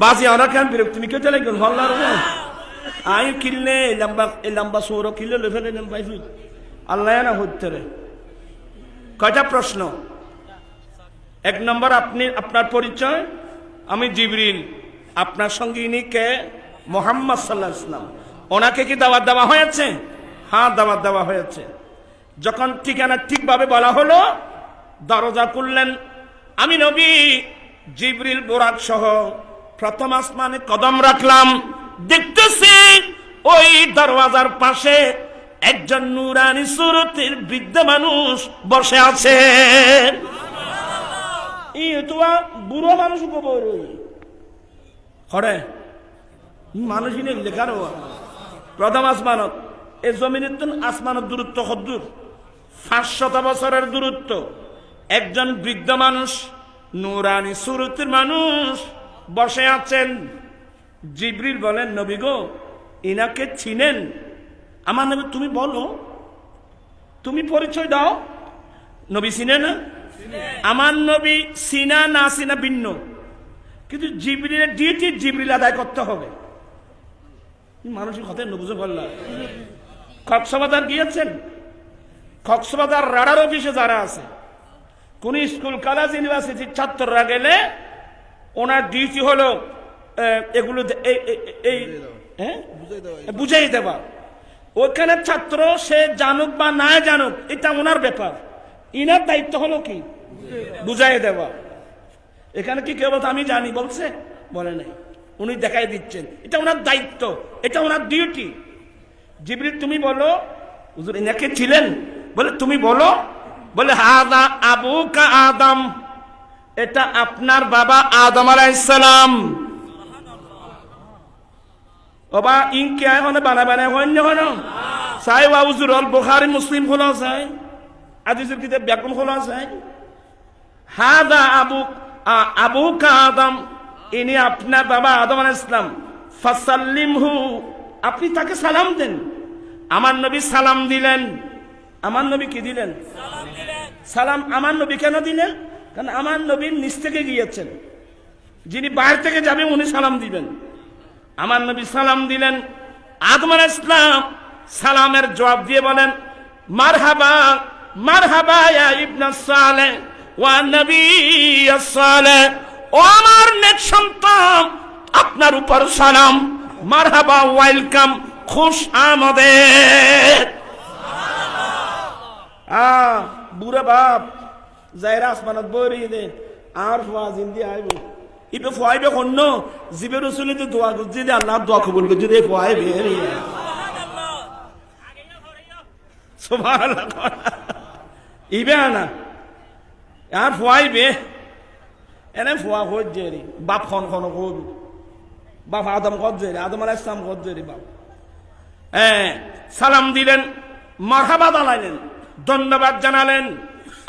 বাজি আমরা কেন বিরক্ত নি কেটে লাগবে ভালো লাগবে। আই কিনলে লম্বা সৌর কিনলে লেফে নিলাম ভাই, আল্লাহ না হতে রে। কয়টা প্রশ্ন? এক নম্বর, আপনি আপনার পরিচয়, আমি জিবরিল। আপনার সঙ্গে ইনি কে? মুহাম্মদ সাল্লাল্লাহু আলাইহি ওয়াসাল্লাম। ওনাকে কি দাওয়াত দেওয়া হয়েছে? হ্যাঁ, দাওয়াত দেওয়া হয়েছে। যখন ঠিকানা ঠিকভাবে বলা হলো, দরজা খুললেন। আমি নবী জিবরিল বুরাক সহ প্রথম আসমানে কদম রাখলাম। দেখতেছি ওই দরওয়াজার পাশে একজন নূরানী সুরতের বৃদ্ধ মানুষ বসে আছে। বুড়ো মানুষ হরে মানুষই নেই লেখার। প্রথম আসমানত, এই জমিনের আসমানত দূরত্ব কদ্দূর? 500 বছরের দূরত্ব। একজন বৃদ্ধ মানুষ, নূরানী সুরতের মানুষ বসে আছেন। জিবরিল বলেন, নবী গো, ইনাকে চিনেন? আমার নবী, তুমি বলো, তুমি পরিচয় দাও। নবী চিনে না? আমার নবী চিনা না চিনা ভিন্ন, কিন্তু জিবরিলের ডিউটি জিবরিল আদায় করতে হবে। মানুষের কথা নবুঝে বললাম। কক্সবাজার গিয়েছেন? কক্সবাজার রাডার অফিসে যারা আছে, কোন স্কুল, কলেজ, ইউনিভার্সিটির ছাত্ররা গেলে ওনার ডিউটি হলো এগুলো বুঝাই দেওয়া। ওখানে ছাত্র সে জানুক বা না জানুক, এটা ওনার ব্যাপার। ইনার দায়িত্ব হলো কি? বুঝাই দেওয়া। এখানে কি কেউ আমি জানি বলছে? বলে নাই, উনি দেখাই দিচ্ছেন। এটা ওনার দায়িত্ব, এটা ওনার ডিউটি। জিবরিল, তুমি বলো। হুজুর, ইনাকে ছিলেন? বলে, তুমি বলো। বলে, হাদা আবুকা আদম, এটা আপনার বাবা আদম আলাইহিস সালাম। ওবা ইনকে এখন বানা বানা হইন হনো চাই ওয়া হুজুর আল বুখারী মুসলিম খোলা চাই, হাদিসের কিতাব ব্যাকরণ খোলা চাই। হাদা আবুকা আদম, ইনি আপনার বাবা আদম আলাইহিস সালাম। ফাসাল্লিমহু, আপনি তাকে সালাম দেন। আমার নবী সালাম দিলেন। আমার নবী কি দিলেন? সালাম। আমার নবী কেন দিলেন? কারণ আমার নবী নিচ থেকে গিয়েছেন, যিনি বাইরে থেকে যাবেন উনি সালাম দিবেন। আমার নবী সালাম দিলেন। আদম আলাইহিস সালাম সালামের জবাব দিয়ে বলেন, মারহাবা মারহাবা ইয়া ইবনাস সালেহ ওয়া নবিয়্যাস সালেহ, ও আমার নেক সন্তান, আপনার উপর সালাম। মারহাবা, ওয়েলকাম, খুশ আমদেদ। বুড়া বাপ যাইরা আসমানত বইরি দে আর ফুয়া জিন্দি আইব। ইবে ফুয়াইবে কোন জিবে রসুলিতে দোয়া করছি যে আল্লাহ দোয়া কবুল করছি রে ফুয়াইবে। সুবহানাল্লাহ। ইবে আনা আর ফুয়াইবে এনে ফুয়া হয়ে জেরি বাপ খন খন কব বাপ আদম কত জেরি, আদম আলাইহিস সালাম কত জেরি বাপ। সালাম দিলেন, মারহাবা জানালেন, ধন্যবাদ জানালেন।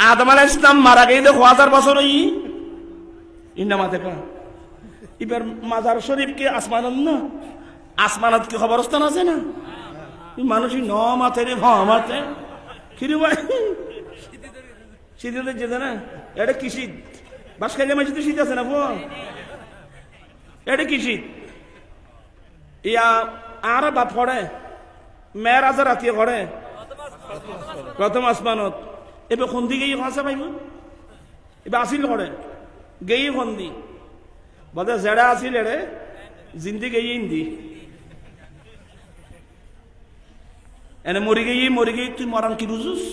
আদম আলাইহিস সালাম মারা গিয়ে 1000 বছর ইন্নামা দেখা। এবার মাজার শরীফ কি আসমানত না? আসমানত কি খবরস্থান আছে না? মানুষই ন মাথে রে ভ মাথে কিরে ভাই শীতে যেতে না। এটা কি শীত? বাস খাইলে মাঝে তো শীত আছে না? এটা কি শীত? ইয়া আর বাপ পড়ে মেয়ের আজার রাতিয়ে পড়ে প্রথম আসমানত। এবার সন্ধি গিয়ে আছে পাইব, এবার আসিল করে গেই সন্ধি বলে জেড়া আসিল এড়ে জিন্দি গেই ইন্দি এনে মরি গেই তুই মরণ কি বুঝুস?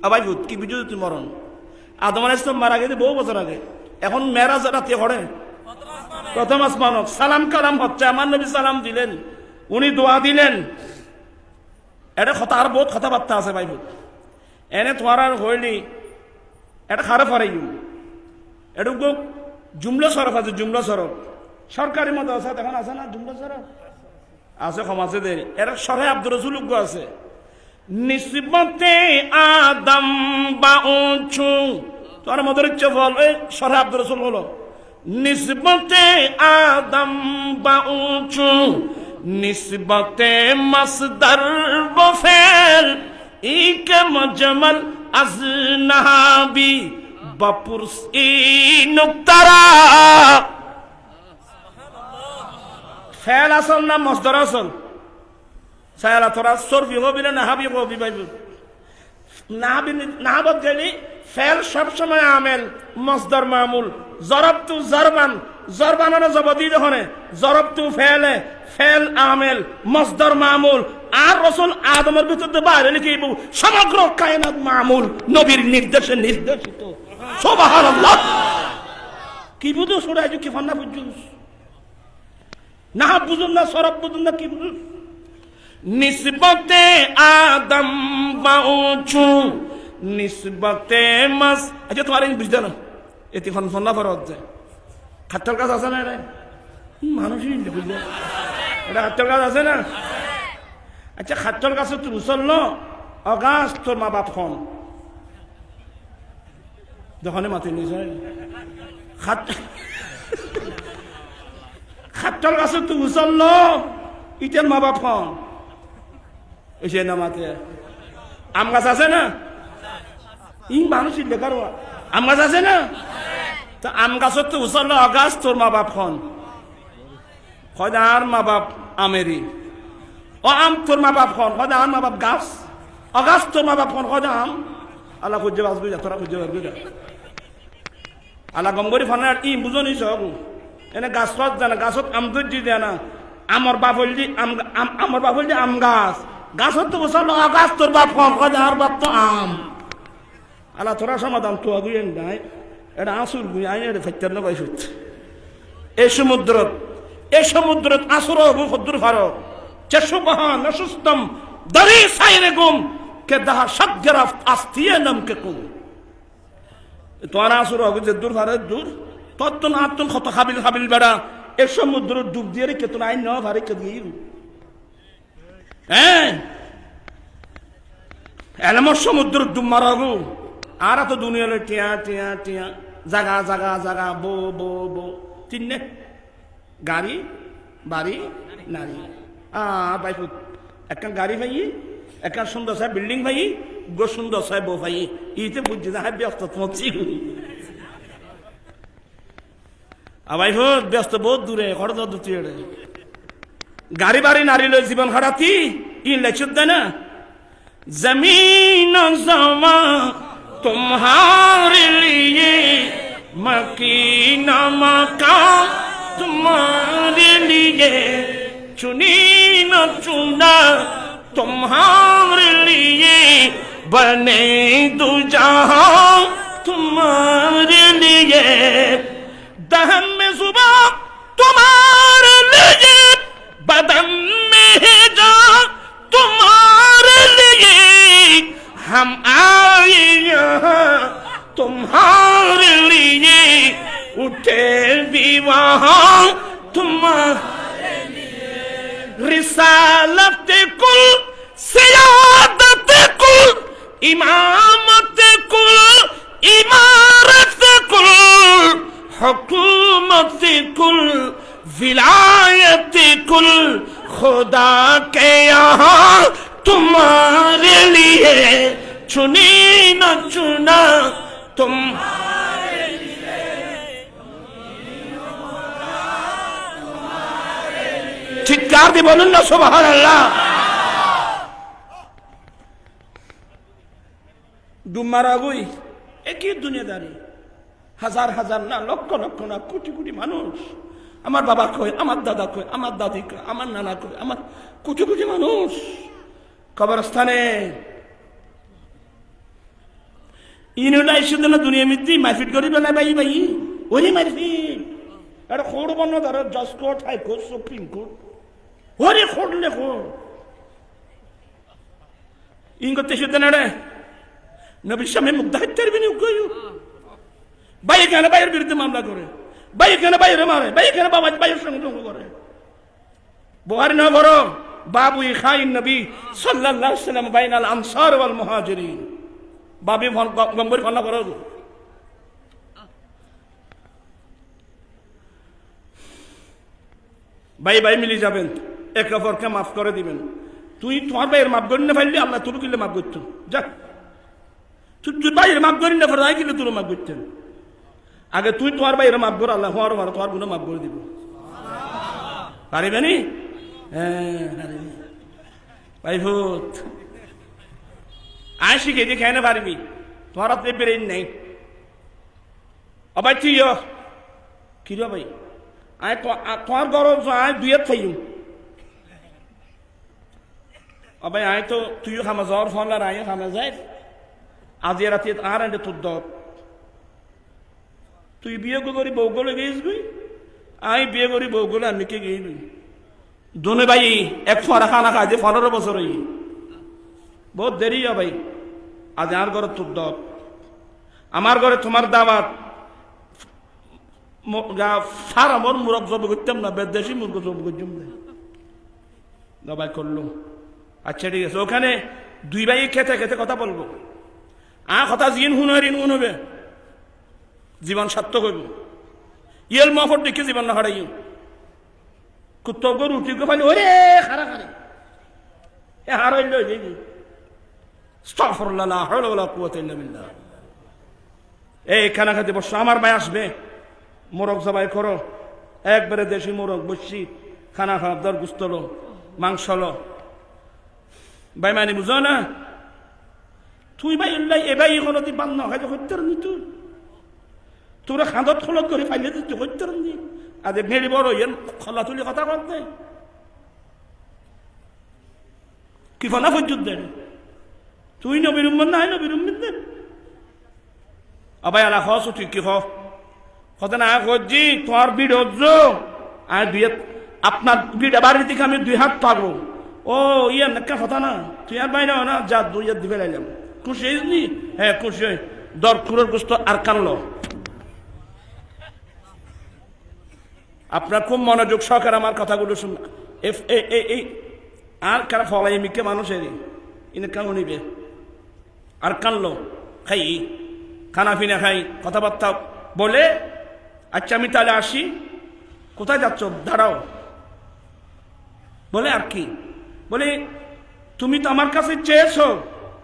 আবাই ভূত কি বুঝুস তুই মরণ? আদম আলাইহিস সালাম মারা গেছে বহু বছর আগে, এখন মেরাজ রাতে করে প্রথম আসমানত। সালাম কালাম হচ্ছে, আমার নবী সালাম দিলেন, উনি দোয়া দিলেন। এটা কথা আর বহুত কথাবার্তা আছে ভাই ভূত। এনে তোমার আর হইলি এটা খারাপ হারাই এটা জুমলা সরফ আছে, জুমলা সরফ সরকারি মতো আছে, এখন আছে না জুমলা সরফ আছে সমাজে দেরি। এর সরে আব্দুর রাসূল আছে নিসবতে আদম বা উঁচু, তোমার মদের ইচ্ছে বল সরে আব্দুর রাসূল হলো নিসবতে আদম বা উঁচু, নিসবতে মাসদার বফেল ইকে মজমল আজনাবি বাপুরস ই নুক্তারা। ফেল আসল না মসদর আসল? সায়ালা তোরা সরফি হবি না হাবি হবি ভাই? না বদলি ফেল সবসময় আমেল মসদর মামুল জরবতু জরবান জরবানানো জবদি যখনে জরবতু ফেলে ফেল আমেল মসদর মামুল আর রসুল আদমের ভিতরে বাইরে লিখে সমগ্র কায়নাত মামুল নবীর নির্দেশে নির্দেশিত সুবহানাল্লাহ। কি বুঝো সুরাই কি ফান্না বুঝুস না বুঝুন না সরব বুঝুন না কি বুঝুস নিসবতে আদম বাউচু নিসবতে মাস আচ্ছা তোমার বুঝতে না এতে ফান্না ফরজ যায় খাট্টার কাজ আছে না রে মানুষই বুঝলে এটা খাট্টার কাজ আছে না। আচ্ছা খাট্টার কাছে তুই মুসল্ল অগাস তোর মা বাপ খন যখন মাতি নিস খাট্টার কাছে তুই মুসল্ল ইটের মা বাপ খন এসে না মাতে আম গাছ আছে না ই মানুষই লেখার আম গাছ আছে না তা আম গাছত তো উচল অগাছ তোর মা বাপ খন কয়দা আর মা বাপ আমেরি ও আম তোর মা বাপ খন কয়দা আর মা বাপ গাছ অগাছ তোর মা বাপ খন কয়দা আম আল্লাহ খুঁজে বাঁচবি যা তোরা খুঁজে বাঁচবি যা আল্লাহ গম করি ফানার ই বুঝো নিছ এনে গাছ পাত জানা গাছত আম ধৈর্য দেয় না আমার বাপ হইলি আমার বাপ হইলি আম গাছ গাছত তো উচল অগাছ তোর বাপ খন কয়দা আর বাপ তো আম আল্লাহ তোরা সমাধান তো আগুয়েন নাই এটা আসুর গুই আইন এটা ফাইতার না বাইশ এই সমুদ্রত আসুর হবু ফদ্দুর ফারক চেষ্য বাহান অসুস্তম দরি সাইরে গুম কে দাহা সজ্জরাফ আস্তিয়ে নাম কে কুম তোমার আসুর হবু যে দূর ফারে দূর তত্তন আত্তন কত খাবিল বেড়া এই সমুদ্র ডুব দিয়ে রে কেতন আইন ন ভারে কে দিয়ে হ্যাঁ এলামর সমুদ্র ডুব মারা হবু আর তো দুনিয়ালে টিয়া টিয়া টিয়া জাগা জাগা জাগা বো বো বো চিন্নে গাড়ি বাড়ি নারী বাইফ একটা গাড়ি ভাই একটা সুন্দর সাহেব বিল্ডিং ভাই গো সুন্দর সাহেব বউ ভাই ইতে বুঝছে না ব্যস্ত তোমার আবাই ব্যস্ত বহুত দূরে ঘর দূরে গাড়ি বাড়ি নারী লই জীবন খারাপি ই লেখুত দেয় না জমিন জমা तुम्हारे लिए मकीना मकान तुम्हारे लिए चुनी न चुना तुम्हारे लिए बने दो जहां तुम्हारे लिए दहन में सुबह तुम्हारे लिए बदन में है जान तुम्हारे लिए हम आए यहाँ तुम्हारे लिए उठे भी वहाँ तुम्हारे लिए रिसालत कुल सियादत कुल इमामत कुल इमारत कुल हुकूमत कुल विलायत कुल खुदा के यहाँ तुम्हारे लिए चुनी न चुना तुम्हारे लिए चित्कार দিয়ে বলুন না সুবহানাল্লাহ। ডুমারা গুই একই দুনিয়াদারি হাজার হাজার না লক্ষ লক্ষ না কোটি কোটি মানুষ আমার বাবা কই আমার দাদা কই আমার দাদি কই আমার নানা কই আমার কোটি কোটি মানুষ কবরস্থানে ইনুলাই শুধু না দুনিয়া মিত্রি মারপিট করি না ভাই ভাই ওই মারপিট এটা খোড় বন্য ধরো জজ কোর্ট হাইকোর্ট সুপ্রিম কোর্ট ওরে খোড় লেখো ইন করতে শুধু না রে নবীর সামনে মুখ দেখাতে পারবি না ভাই কেন ভাইয়ের বিরুদ্ধে মামলা করে ভাই কেন ভাইয়ের মারে ভাই কেন বাবা ভাইয়ের সঙ্গে সঙ্গ করে বুহারি না বড় বাবু খাইন নবী সাল্লাল্লাহু আলাইহি ওয়াসাল্লাম বাইনাল আনসার ওয়াল মুহাজিরিন বাবি গম্বর ফানা করো ভাই ভাই মিলে যাবেন একে অপরকে মাফ করে দিবেন তুই তোমার ভাইয়ের মাফ করি না ফেললি আল্লাহ তোর কিলে মাফ করতো যা তুই ভাইয়ের মাফ করি না ফেরাই কিলে তোর মাফ করতেন আগে তুই তোমার ভাইয়ের মাফ কর আল্লাহ হওয়ার মার তোমার গুলো মাফ করে দিব পারিবে নি হ্যাঁ ভাই ভূত আয় শিখে দিয়ে খেয়ে পারবি, তোমার হাতে ব্রেন নেই। অবাই তুই কি রে ভাই, আয় তোমার গরম আয় দুইয়ের থাইম অবাই আয় তো তুইও খামা যাওয়ার ফল আর আয় খামা যায় আজি রাতে আর এনে তোর দর তুই বিয়ে করি বউগুলো গেছিস, আই বিয়ে করি বউগুলো আমি কে গেই দোনে ভাই এক ফোঁড়া খানা খাই যে 15 বছর হই বহুত দেরি ভাই। আজ আর ঘরে তোর দর, আমার ঘরে তোমার দাওয়াত, ফার্মর মুরগ জব করতাম না, বেদেশি মুরগ জব করতাম না, দাবাই করলো। আচ্ছা ঠিক আছে, ওখানে দুই ভাই খেতে খেতে কথা বলবো, কথা জিন হুন হবে, জীবন সার্থক হইব। ইয়েল মফর দেখে জীবন না হারাই কুত্তগ রুটি পাইলে ওরে খারা খারে এ হারাইল আস্তাগফিরুল্লাহ হাওলা ওয়ালা কুওয়াতা ইল্লা বিল্লাহ। এই খানা খাতে বসো, আমার ভাই আসবে, মোরগ জবাই করো, একবারে দেশি মোরগ বসছি, খানা খাওয়ার দর গুস্ত লো, মাংস লো, ভাই মানে বুঝো না তুই ভাই এ ভাই এখনো তুই বান্ন হয় হইতে নি তুই তোরা খাঁদত খলত করে ফাইলে তুই হইতে নি আজ নেড়ি বড় ইয়েন খলা তুলি কথা করতে কি ফনা ফজুদ দেন তুই নবীর উম্মত না নবীর উম্মত দেন আবাই আলা হস তুই কি হতে না হজি তোমার বিড় হজ্জো আর দুই আপনার বিড় বাড়ির দিকে আমি 2 হাত পাবো। ও ইয়ে নাক্কা কথা না, তুই আর বাইরে না যা 2 হাত দিবে লাইলাম খুশি হইনি? হ্যাঁ খুশি হই, দর কুরের গোস্ত আর কানলো। আপনার খুব মনোযোগ সহকারে আমার কথাগুলো শুন। এই আর কারা ফলাই মিকে মানুষের ইনে কেমন নিবে আর কানলো, খাই খানা পিনা খাই কথাবার্তা বলে, আচ্ছা আমি তাহলে আসি, কোথায় যাচ্ছ, দাঁড়াও বলে। আর কি বলে, তুমি তো আমার কাছে চেয়েছো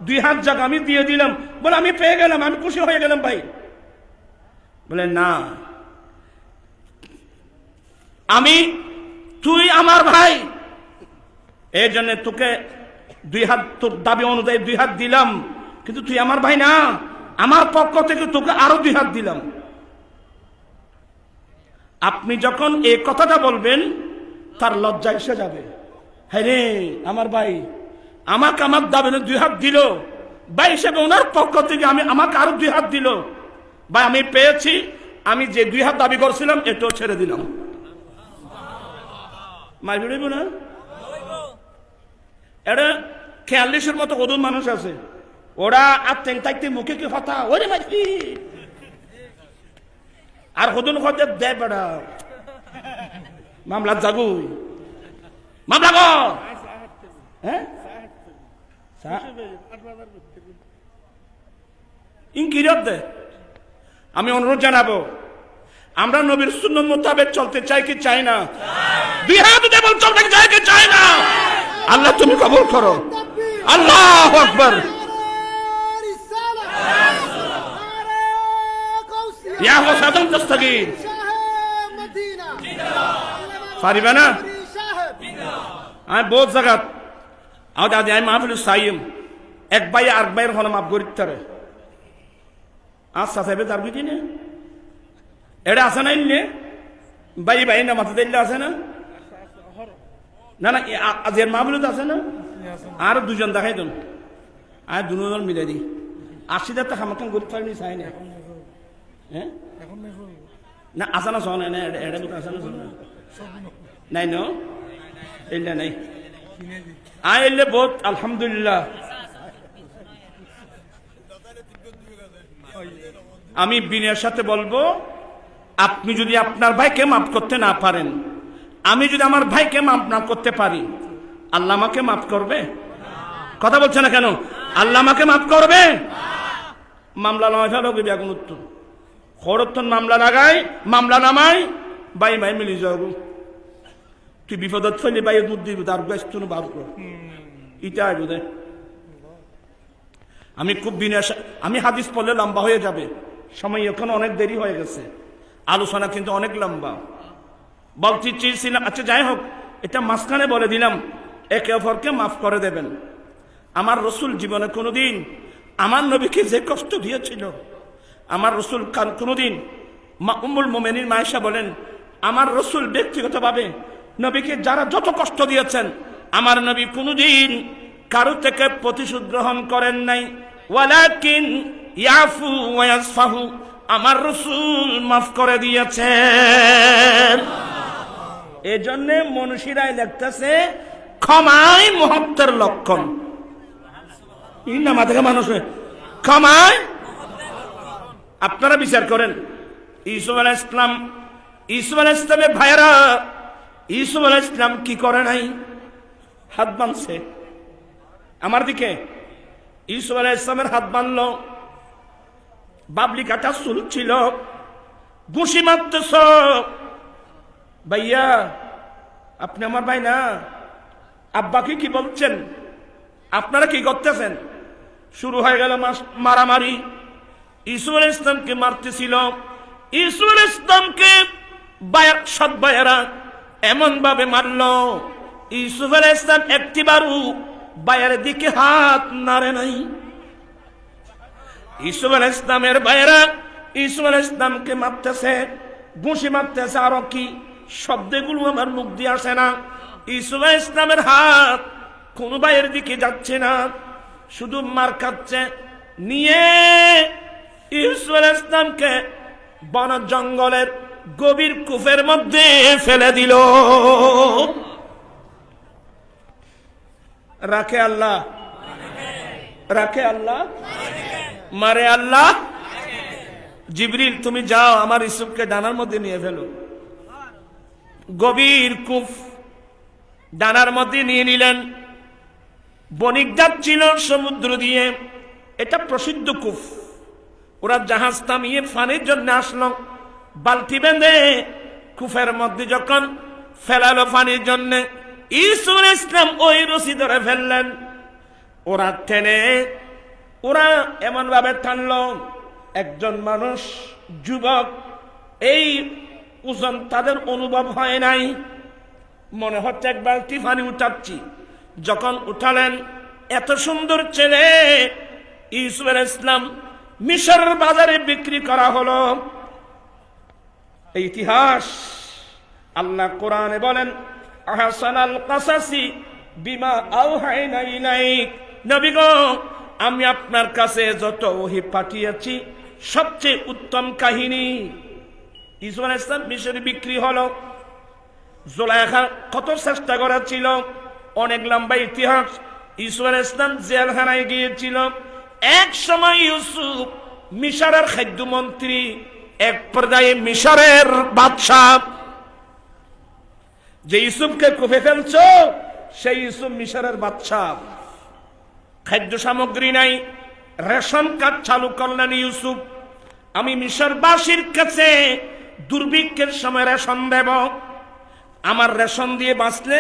2 হাত জায়গা আমি দিয়ে দিলাম, বলে আমি পেয়ে গেলাম, আমি খুশি হয়ে গেলাম ভাই। বলে না, তুই আমার ভাই, এই জন্য তোকে 2 হাত, তোর দাবি অনুযায়ী 2 হাত দিলাম, কিন্তু তুই আমার ভাই না, আমার পক্ষ থেকে তোকে আরো 2 হাত দিলাম। আপনি যখন এই কথাটা বলবেন তার লজ্জা এসে যাবে, হ্যাঁ রে আমার ভাই আমাকে আমার দাবি 2 হাত দিল, ভাই হিসেবে ওনার পক্ষ থেকে আমাকে আরো 2 হাত দিল, ভাই আমি পেয়েছি, আমি যে 2 হাত দাবি করছিলাম এটাও ছেড়ে দিলাম। মাই ভিড়ব না, এটা 46-এর মতো কদম মানুষ আছে, ওরা আর তেংতাইতে মুখে কি কথা ওরে মাই আর কদন খতে দে বেড়া মামলা জাগু মামলা গো, হ্যাঁ ইনকিরত দে। আমি অনুরোধ জানাবো, আমরা নবীর সুন্নাত মোতাবেক চলতে চাই কি চাই না? 2 হাত উঠে বল চলতে চাই কি চাই না? আল্লাহ তুমি কবুল করো, আল্লাহু আকবার। ইয়া হোসাদম দস্তগীর পারিবা না, আমি বহুত জায়গা দাদি আমি মাহফিল সাইম এক ভাই আর ভাইয়ের হন মাফ করিতে আচ্ছা সাহেব তার বুঝি না এটা আছে না, ইন্নে ভাই ভাই না মাথা দিল্লা আছে না, না না আজের মাহফিল আছে না, আর 2 জন দেখাই দেন, আর 2 জন মিলে দিই 80,000 টাকা আমাকে গরিব পারিনি চাই না, হ্যাঁ না আসা না শোন না এটা বুঝতে আসা না শোন নাই ন এলে নাই এলে বহুত আলহামদুলিল্লাহ। আমি বিনয়ের সাথে বলবো, আপনি যদি আপনার ভাইকে মাফ করতে না পারেন, আমি যদি আমার ভাইকে মাফ না করতে পারি, আল্লাহ আমাকে মাফ করবে? কথা বলছে না কেন? আল্লাহ আমাকে মাফ করবে? মামলা নামাই ফেলো বেগুন উত্তর খরত্তন মামলা লাগাই, মামলা নামাই, ভাই ভাই মিলি যাব, তুই বিপদত ফেলে ভাই দুধ দিব তার ব্যস্ত বার কর, ইটা বোধ। আমি খুব বিনয়, আমি হাদিস পড়লে লম্বা হয়ে যাবে, সময় এখন অনেক দেরি হয়ে গেছে, আলোচনা কিন্তু অনেক লম্বা, বলতে চেয়েছিলাম। আচ্ছা যাই হোক, এটা মাঝখানে বলে দিলাম, একে অপরকে মাফ করে দেবেন। আমার রসুল জীবনে কোনোদিন আমার নবীকে যে কষ্ট দিয়েছিল, আমার রসুল কোনোদিন উম্মুল মুমিনিন মায়েশা বলেন, আমার রসুল ব্যক্তিগতভাবে নবীকে যারা যত কষ্ট দিয়েছেন, আমার নবী কোনোদিন কারো থেকে প্রতিশোধ গ্রহণ করেন নাই। ওয়ালাকিন ইয়াফু ওয়া ইয়াসফাহু, আমার রসুল মাফ করে দিয়েছেন। এজন্য মনীষীরাই লিখতেছে ক্ষমাই মুহাব্বতের লক্ষণ। এই না মাথা মানুষ ক্ষমায়। আপনারা বিচার করেন, ইউসুফ আলাইহিস ইসলামের ভাইয়েরা, ইউসুফ আলাইহিস ইসলাম কি করে নাই? হাত বাঁধছে আমার দিকে। ইউসুফ আলাইহিস ইসলামের হাত বাঁধল, বাবলি কাটা চুল ছিল, ঘুষি মারতেছ। ভাইয়া আপনি আমার ভাই না, আব্বাকে কি বলছেন? আপনারা কি করতেছেন? শুরু হয়ে গেল মারামারি। ইউসুফ আলাইহিস ইসলামকে মারতেছিল। ইউসুফ আলাইহিস ইসলামকে সৎ ভাইয়েরা এমন ভাবে মারল, ইউসুফ আলাইহিস ইসলাম একটিবারও ভাইয়ের দিকে হাত নাড়ে নাই। ইউসুফ আলাইহিস ইসলামের ভাইয়েরা ইউসুফ আলাইহিস ইসলামকে মারতেছে, ঘুষি মারতেছে, আরো কি শব্দগুলো আমার মুখ দিয়ে আসে না। ইউসুফ আলাইহিস ইসলামের হাত কোন ভাইয়ের দিকে যাচ্ছে না, শুধু মার খাচ্ছে। নিয়ে ইউসুফ আলাইহিস ইসলামকে বন জঙ্গলের গভীর কূপের মধ্যে ফেলে দিল। রাখে আল্লাহ, রাখে আল্লাহ, মারে আল্লাহ। জিবরিল তুমি যাও আমার ইউসুফকে ডানার মধ্যে নিয়ে ফেলো। গভীর কূপ ডানার মধ্যে নিয়ে নিলেন। বণিক যাচ্ছিল সমুদ্র দিয়ে, এটা প্রসিদ্ধ কূপ। ওরা জাহাজ থামিয়ে পানির জন্য আসলো, বালতি বেঁধে কূপের মধ্যে যখন ফেলালো পানির জন্য, ইউসুফ আলাইহিস ইসলাম ওই রশি ধরে ফেললেন। ওরা টেনে, ওরা এমন ভাবে টানলো, একজন মানুষ যুবক, এই ওজন তাদের অনুভব হয় নাই, মনে হচ্ছে এক বালতি পানি উঠাচ্ছি। যখন উঠালেন, এত সুন্দর ছেলে ইউসুফ আলাইহিস ইসলাম মিশরের বাজারে বিক্রি করা হলো। ইতিহাস আল্লাহ কোরআনে বলেন, আহসানাল কাসাসি বিমা আওহাইনা ইলাইক, নবী গো আমি আপনার কাছে যত ওহী পাঠিয়েছি সবচেয়ে উত্তম কাহিনী। ইউসুফ আলাইহিস ইসলাম মিশরে বিক্রি হলো। জুলাইখা কত চেষ্টা করেছিল, অনেক লম্বা ইতিহাস। ইউসুফ আলাইহিস ইসলাম জেলখানায় গিয়েছিল। এক সময় ইউসুফ মিশরের খাদ্যমন্ত্রী, এক পর্যায়ে মিশরের বাদশাহ। যে ইউসুফকে কূপে ফেলছ সেই ইউসুফ মিশরের বাদশাহ। খাদ্য সামগ্রী নাই, রেশন কার্ড চালু করলেন ইউসুফ। আমি মিশরবাসীর কাছে দুর্ভিক্ষের সময় রেশন দেব, আমার রেশন দিয়ে বাঁচলে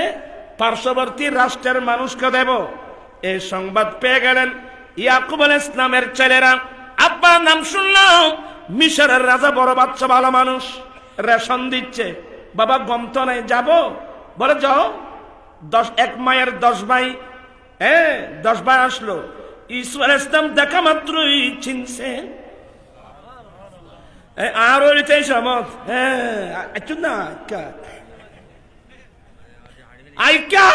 পার্শ্ববর্তী রাষ্ট্রের মানুষকে দেব। এই সংবাদ পেয়ে গেলেন ইয়াকুব আলাইহিস ইসলামের ছেলেরা। আব্বার নাম শুনলাম, মিশরের রাজা বড় বাচ্চা ভালো মানুষ, রেশন দিচ্ছে। বাবা গম তো নাই, যাবো? বলে যাও। ১ মায়ের ১০ ভাই, ১০ ভাই আসলো। ইউসুফ আলাইহিস ইসলাম দেখা মাত্রই চিনছে। আর ওইটাই সমত, না আইকা।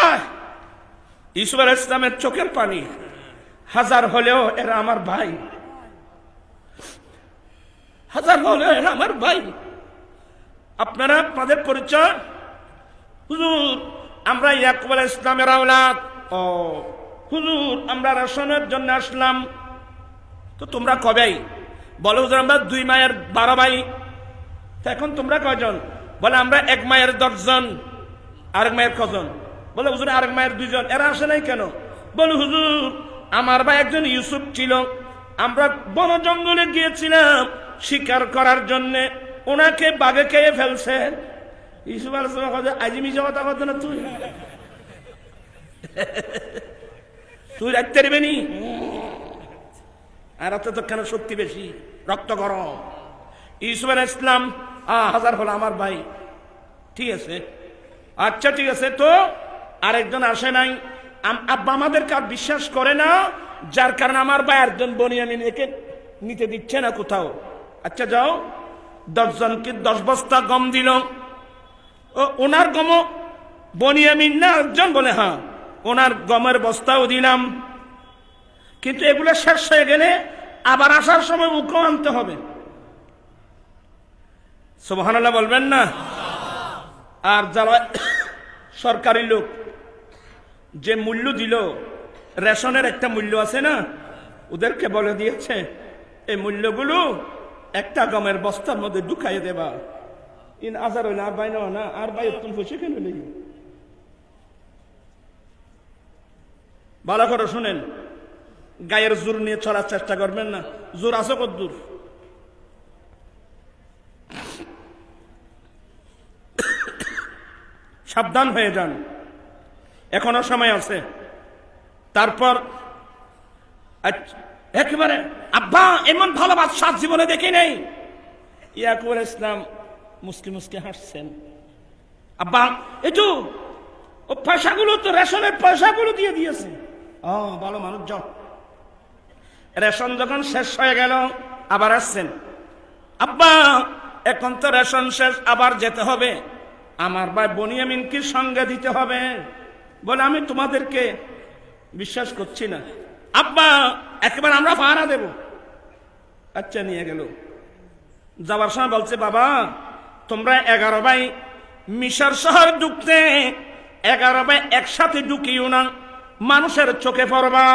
ইউসুফ আলাইহিস ইসলামের চোখের পানি, হাজার হলেও এরা আমার ভাই, হাজার হলেও এরা আমার ভাই। আপনারা আপনাদের পরিচয়, হুজুর আমরা ইয়াকুব আলাইহিস ইসলামের আওলাদ। ও হুজুর আমরা রেশনের জন্য আসলাম। তো তোমরা কবেই? বলে হুজুর আমরা 2 মায়ের 12 ভাই। এখন তোমরা কয়জন? বলে আমরা 1 মায়ের 10 জন। আরেক মায়ের কজন? বলে হুজুর আরেক মায়ের 2 জন। এরা আসে নাই কেন? বলে হুজুর আমার ভাই একজন ইউসুফ ছিল, আমরা বন জঙ্গলে গিয়েছিলাম শিকার করার জন্য, ওনাকে বাঘে খেয়ে ফেলছে। ইউসুফ আলাইহিস সালাম বলে আজিমি কথা বলতো না, তুই তুই রাখতে পারবি নি? আর তো কেন শক্তি বেশি, রক্ত গরম। ইউসুফ আলাইহিস সালাম হাজার হলো আমার ভাই। ঠিক আছে, আচ্ছা ঠিক আছে। তো আরেকজন আসে নাই, আব্বা আমাদেরকে আর বিশ্বাস করে না, যার কারণে আমার ভাই একজন বনিয়ামিন একে নিতে দিচ্ছে না কোথাও। আচ্ছা যাও, 10 জনকে 10 বস্তা গম দিল, ও ওনার গম বনিয়ামিন না একজন? বলে হ্যাঁ, ওনার গমের বস্তাও দিলাম, কিন্তু এগুলো শেষ হয়ে গেলে আবার আসার সময় মুখ আনতে হবে। সুবহানাল্লাহ বলবেন না? আর যারা সরকারি লোক যে মূল্য দিল, রেশনের একটা মূল্য আছে না, ওদেরকে বলে দিয়েছে এই মূল্যগুলো একটা গমের বস্তার মধ্যে ঢুকাই দেবা। ইন আজার হইলে আর ভাই না, আর ভাই তুমি খুশি কেন নেই? ভালো করে শুনেন, গায়ের জোর নিয়ে চলার চেষ্টা করবেন না। জোর আছে কত দূর? সাবধান হয়ে যান, এখনো সময় আছে। তারপর একেবারে আব্বা এমন ভালো বাদশা জীবনে দেখি নেই। ইয়াকুব আলাইহিস সালাম মুসকি মুসকি হাসছেন। আব্বা এই তো ও পয়সাগুলো তো রেশনের পয়সাগুলো দিয়ে দিয়েছে। ও ভালো মানুষ, যাও। রেশন যখন শেষ হয়ে গেল আবার আসছেন। আব্বা এখন তো রেশন শেষ, আবার যেতে হবে, আমার ভাই বনিয়ামিনকে সঙ্গে দিতে হবে। বলে আমি তোমাদেরকে বিশ্বাস করছি না আব্বা, একেবারে আমরা পাহারা দেব। আচ্ছা নিয়ে গেল। যাওয়ার সময় বলছে বাবা তোমরা 11 ভাই মিশর শহর ঢুকতে 11 ভাই একসাথে ঢুকিও না, মানুষের চোখে পড়বা।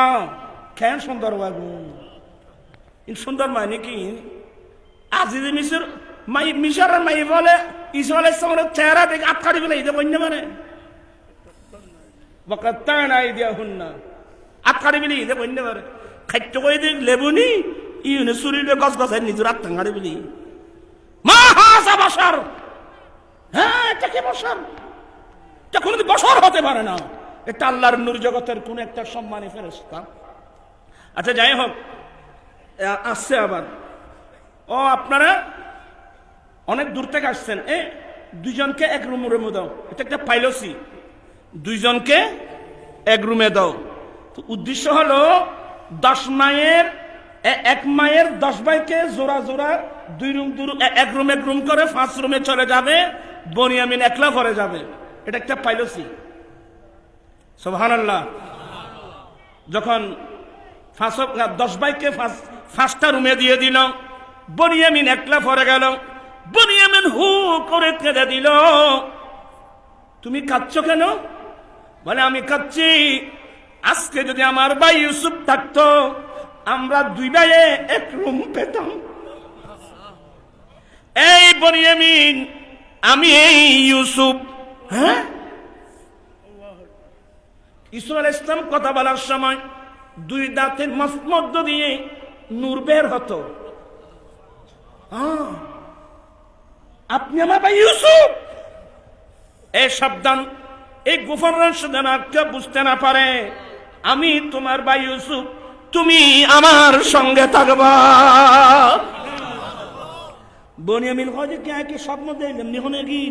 কেন সুন্দর বাবু, সুন্দর মানে কি? আজিজ মিশর মাই মিশরের মাই বলে ঈসা আলাইহিস সালামের চেহারা দেখে আটকারি বলে এই বন্য মানে বকাত্তানা আইদিয়াহুন্না, আটকারি বলি এই বন্য মানে খাদ্য কই দিক লেবুনি ইউনে সুরিলে গছ গছাই নিজের আটকারি বলি মা হাসা বশর। হ্যাঁ এটা কি বশর? এটা কোনদিন বশর হতে পারে না, এটা আল্লাহর নূর জগতের কোন একটা সম্মানী ফেরেশতা। আচ্ছা যাই হোক, আসছে আবার। ও আপনারা অনেক দূর থেকে আসছেন, 2 জনকে এক রুমের মধ্যে দাও, এটা একটা পাইলসি। 2 জনকে এক রুমে দাও। তো উদ্দেশ্য হলো 10 মায়ের 1 মায়ের 10 ভাইকে জোড়া জোড়া 2 রুম এক রুম করে 5 রুমে চলে যাবে, বনিয়ামিন একলা পরে যাবে। এটা একটা পাইলসি। সুবহানাল্লাহ। যখন 10 ভাইকে 5টা রুমে দিয়ে দিল, বনিয়ামিন একলা পরে গেল। বনিয়ামিন হু করে কেঁদে দিল। তুমি কাঁদছো কেন? বলে আমি কাঁদছি, আজকে যদি আমার ভাই ইউসুফ থাকতো আমরা 2 ভাইয়ে এক রুম পেতাম। এই বনিয়ামিন আমি এই ইউসুফ। হ্যাঁ, ইসুফ আলাইহিস সালাম কথা বলার সময় 2 দাঁতের মধ্য দিয়ে নূর বের হতো। আপনি আমার ভাই ইউসুফ। এই সাবধান, এই গোপন রহস্য যেন কেউ বুঝতে না পারে। আমি তোমার ভাই ইউসুফ, তুমি আমার সঙ্গে থাকবা। বনিয়ামিন হজে কে আকে স্বপ্ন দেখলাম নিহনে কি।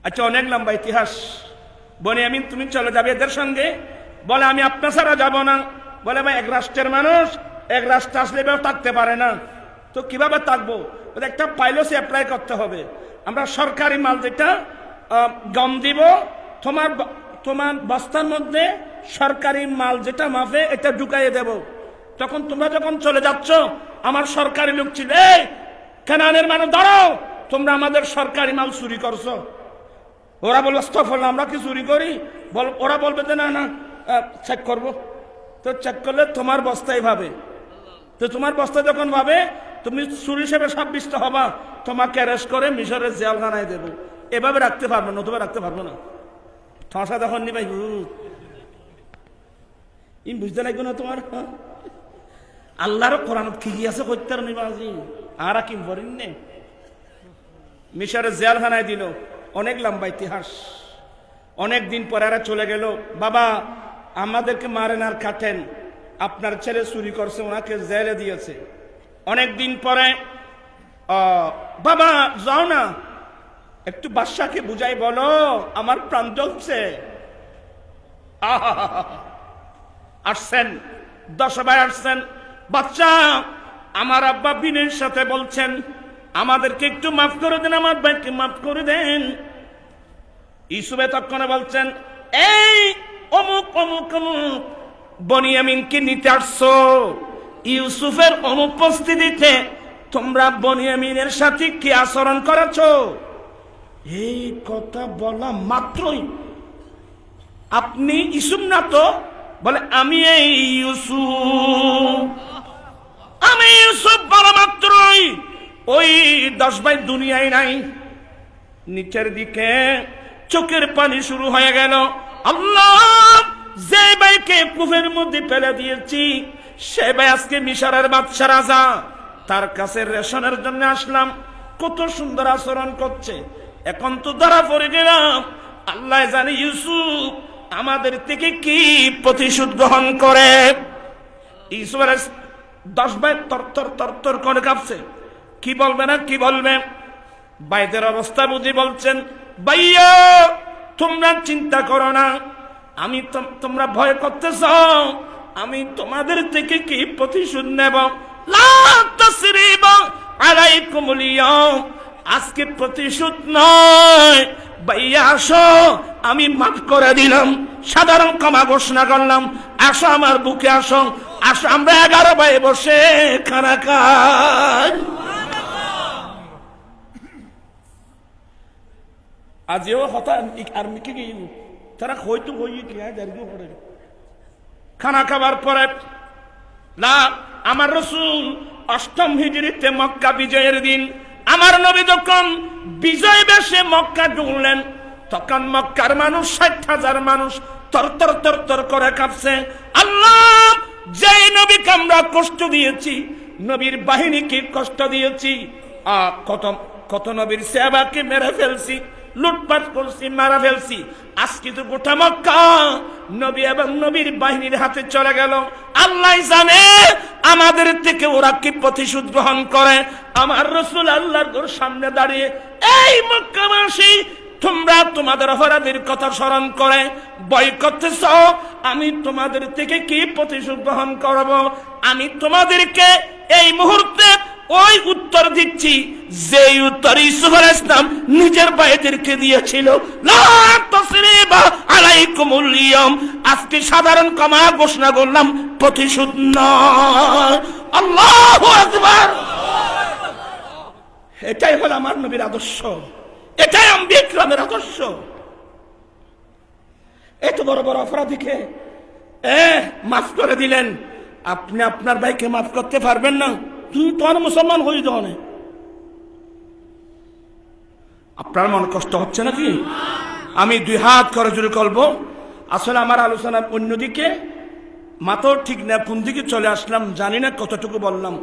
আচ্ছা অনেক লম্বা ইতিহাস। বনিয়ামিন তুমি চলে যাবে এদের সঙ্গে। বলে আমি আপনার ছাড়া যাব না। বলে ভাই এক রাষ্ট্রের মানুষ এক রাষ্ট্রে আসলে এভাবে থাকতে পারে না, তো কিভাবে থাকবো? একটা পাইলসি অ্যাপ্লাই করতে হবে। আমরা সরকারি মাল যেটা গম দিব, তোমার বস্তার মধ্যে সরকারি মাল যেটা মাফে এটা ঢুকাইয়ে দেব। তখন তোমরা যখন চলে যাচ্ছ, আমার সরকারি লোক ছিল, এই কানানের মানুষ দাঁড়াও, তোমরা আমাদের সরকারি মাল চুরি করছো। ওরা বলবে আস্তাগফিরুল্লাহ, আমরা কি চুরি করি? ওরা বলবে যে না না চেক করবো। তো চেক করলে তোমার বস্তাই ভাবে। তো তোমার বস্তা যখন ভাবে তুমি চুরি হিসেবে সাব্যস্ত হবা, তোমাকে অ্যারেস্ট করে মিশরের জেলখানায় দেবো। এভাবে রাখতে পারবো, নতুবা রাখতে পারবো না। ঠসা যখন নিবাই ইম বুঝতে লাগবে না তোমার। আল্লাহর কোরআন কি আছে করতে নিবাজি আর কি বলেন নে। মিশরের জেলখানায় দিল। অনেক লম্বা ইতিহাস। অনেক দিন পরে এরা চলে গেল। বাবা আমাদেরকে মারেন আর কাটেন, আপনার ছেলে চুরি করছে, ওনাকে জেলে দিয়েছে। অনেক দিন পরে বাবা যাও না, একটু বাদশাকে বুঝাই বলো আমার প্রাণ জ্বলছে। আসছেন 10 ভাই আসছেন। বাচ্চা আমার আব্বা বিনয়ের সাথে বলছেন আমাদেরকে একটু মাফ করে দেন, আমার ভাইকে মাফ করে দেন। ইউসুফে তখন বলছেন এই অমুক অমুক অমুক বনিয়ামিনকে নিতে আসছো, ইউসুফের অনুপস্থিতিতে তোমরা বনিয়ামিনের সাথে কি আচরণ করেছো? এই কথা বলা মাত্রই আপনি ইউসুফ না তো? বলে আমি এই ইউসুফ, আমি ইউসুফ বলা মাত্রই ওই 10 ভাই দুনিয়ায় নাই। নিচের দিকে চোখের পানি শুরু হয়ে গেল। আল্লাহ, যে ভাইকে কুফের মধ্যে ফেলে দিয়েছি সে ভাই আজকে মিশরের বাদশা রাজা, তার কাছে রেশনের জন্য আসলাম, কত সুন্দর আচরণ করছে, এখন তো ধরা পড়ে গেলাম। আল্লাহ জানে ইউসুফ আমাদের থেকে কি প্রতিশোধ গ্রহণ করে। ইউসুফের 10 ভাই তর করে কাঁপছে, কি বলবে না কি বলবে। ভাইদের অবস্থা বুঝি বলছেন ভাইয়া তোমরা চিন্তা করো না, আমি তোমরা ভয় করতেছ, আমি তোমাদের থেকে কি প্রতিশোধ নেব। লা তাসরিবা আলাইকুমুল ইয়াউম, আজকে প্রতিশোধ নয় ভাইয়া, আসো আমি মাফ করে দিলাম, সাধারণ ক্ষমা ঘোষণা করলাম, আসো আমার বুকে আসো, আসো আমরা 11 ভাই বসে খানা খাই। আজিও হতা আর মিকে গিয়ে তারা হয়তো হইয়ে কি দাঁড়িয়ে পড়ে খানা খাবার পরে না আমার রাসূল 8ম হিজরিতে মক্কা বিজয়ের দিন আমার নবী যখন বিজয় বেশে মক্কা ঢুকলেন তখন মক্কার মানুষ 60,000 মানুষ তর করে কাঁপছে। আল্লাহ, যেই নবীকে আমরা কষ্ট দিয়েছি, নবীর বাহিনীকে কষ্ট দিয়েছি, কত নবীর সাহাবাকে মেরে ফেলছি, লুটপাট করছি, মারা ফেলছি, আজকে তো গোটা মক্কা নবী এবং নবীর বাহিনীর হাতে চলে গেল। আল্লাহ জানে আমাদের থেকে ওরা কি প্রতিশোধ গ্রহণ করে। আমার রাসূল আল্লাহর সামনে দাঁড়িয়ে এই মক্কাবাসী তোমরা তোমাদের অপরাধের কথা স্মরণ করে ভয় করতেছ, আমি তোমাদের থেকে কি প্রতিশোধ গ্রহণ করব। আমি তোমাদেরকে এই মুহূর্তে ওই উত্তর দিচ্ছি যে উত্তর ইউসুফ আলাইহিস সালাম নিজের ভাইদেরকে দিয়েছিল। লা তাসরিবা আলাইকুমুল ইয়াউম, আজকে সাধারণ ক্ষমা ঘোষণা করলাম, প্রতিশোধ নয়। আল্লাহু আকবার। এটাই হলো আমার নবীর আদর্শ, এটাই আম্বিয়া কিরামের আদর্শ। এত বড় বড় অপরাধীকে মাফ করে দিলেন, আপনি আপনার ভাইকে মাফ করতে পারবেন না? তুই তোমার মুসলমান হয়ে যাও না, আপনার মন কষ্ট হচ্ছে নাকি? আমি 2 হাত করে জুড়ে করবো। আসলে আমার আলোচনার অন্যদিকে মাথাও ঠিক না, কোন দিকে চলে আসলাম জানি না, কতটুকু বললাম।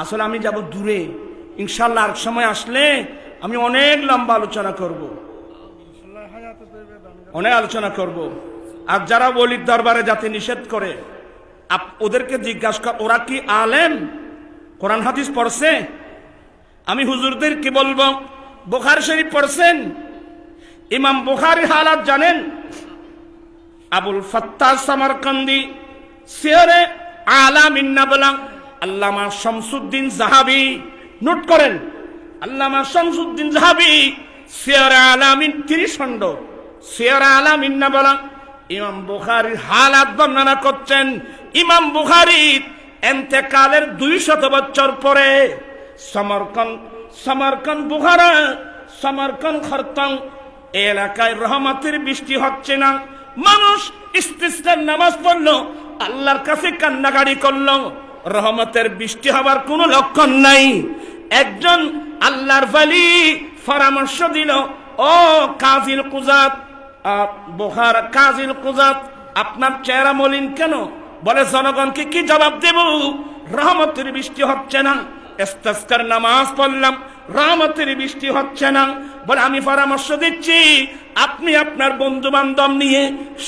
আসলে আমি যাব দূরে, ইনশাল্লাহ আর সময় আসলে আমি অনেক লম্বা আলোচনা করব, অনেক আলোচনা করব। আর যারা ওলির দরবারে যাতে নিষেধ করে ওদেরকে জিজ্ঞাসা কর ওরা কি আলেম, কোরআন হাদিস পড়ছে? আমি হুজুরদেরকে বলবো বুখারী শরীফ পড়ছেন? ইমাম বুখারীর হালাত জানেন? আবুল ফাত্তাহ সামারকান্দি সিয়ারে আলামিন নাবলা আল্লামা শামসুদ্দিন যাহাবী, নোট করেন, আল্লামা শামসুদ্দিন যাহাবী সিয়ারে আলামিন 30 খণ্ড সিয়ারে আলামিন নাবলা ইমাম বুখারীর হালাত বর্ণনা করছেন। ইমাম বুখারীর ইন্তেকালের 200 বছর পরে সমরকন্দ বুখারা, সমরকন্দ খরতং এলাকায় রহমতের বৃষ্টি হচ্ছে না। মানুষ ইস্তিসকার নামাজ পড়লো, আল্লাহর কাছে কান্নাকাটি করলো, রহমতের বৃষ্টি হবার কোনো লক্ষণ নাই। একজন আল্লাহর ওয়ালি পরামর্শ দিল, ও কাজিল কুজাত, বুখার কাজিল কুজাত, আপনার চেহারা মলিন কেন? বলে জনগণকে কি জবাব দেব? রহমতের বৃষ্টি হচ্ছে না, ইস্তিসকার নামাজ পড়লাম, রহমতের বৃষ্টি হচ্ছে না। বলে আমি পরামর্শ দিচ্ছি আপনি আপনার বন্ধু বান্ধব নিয়ে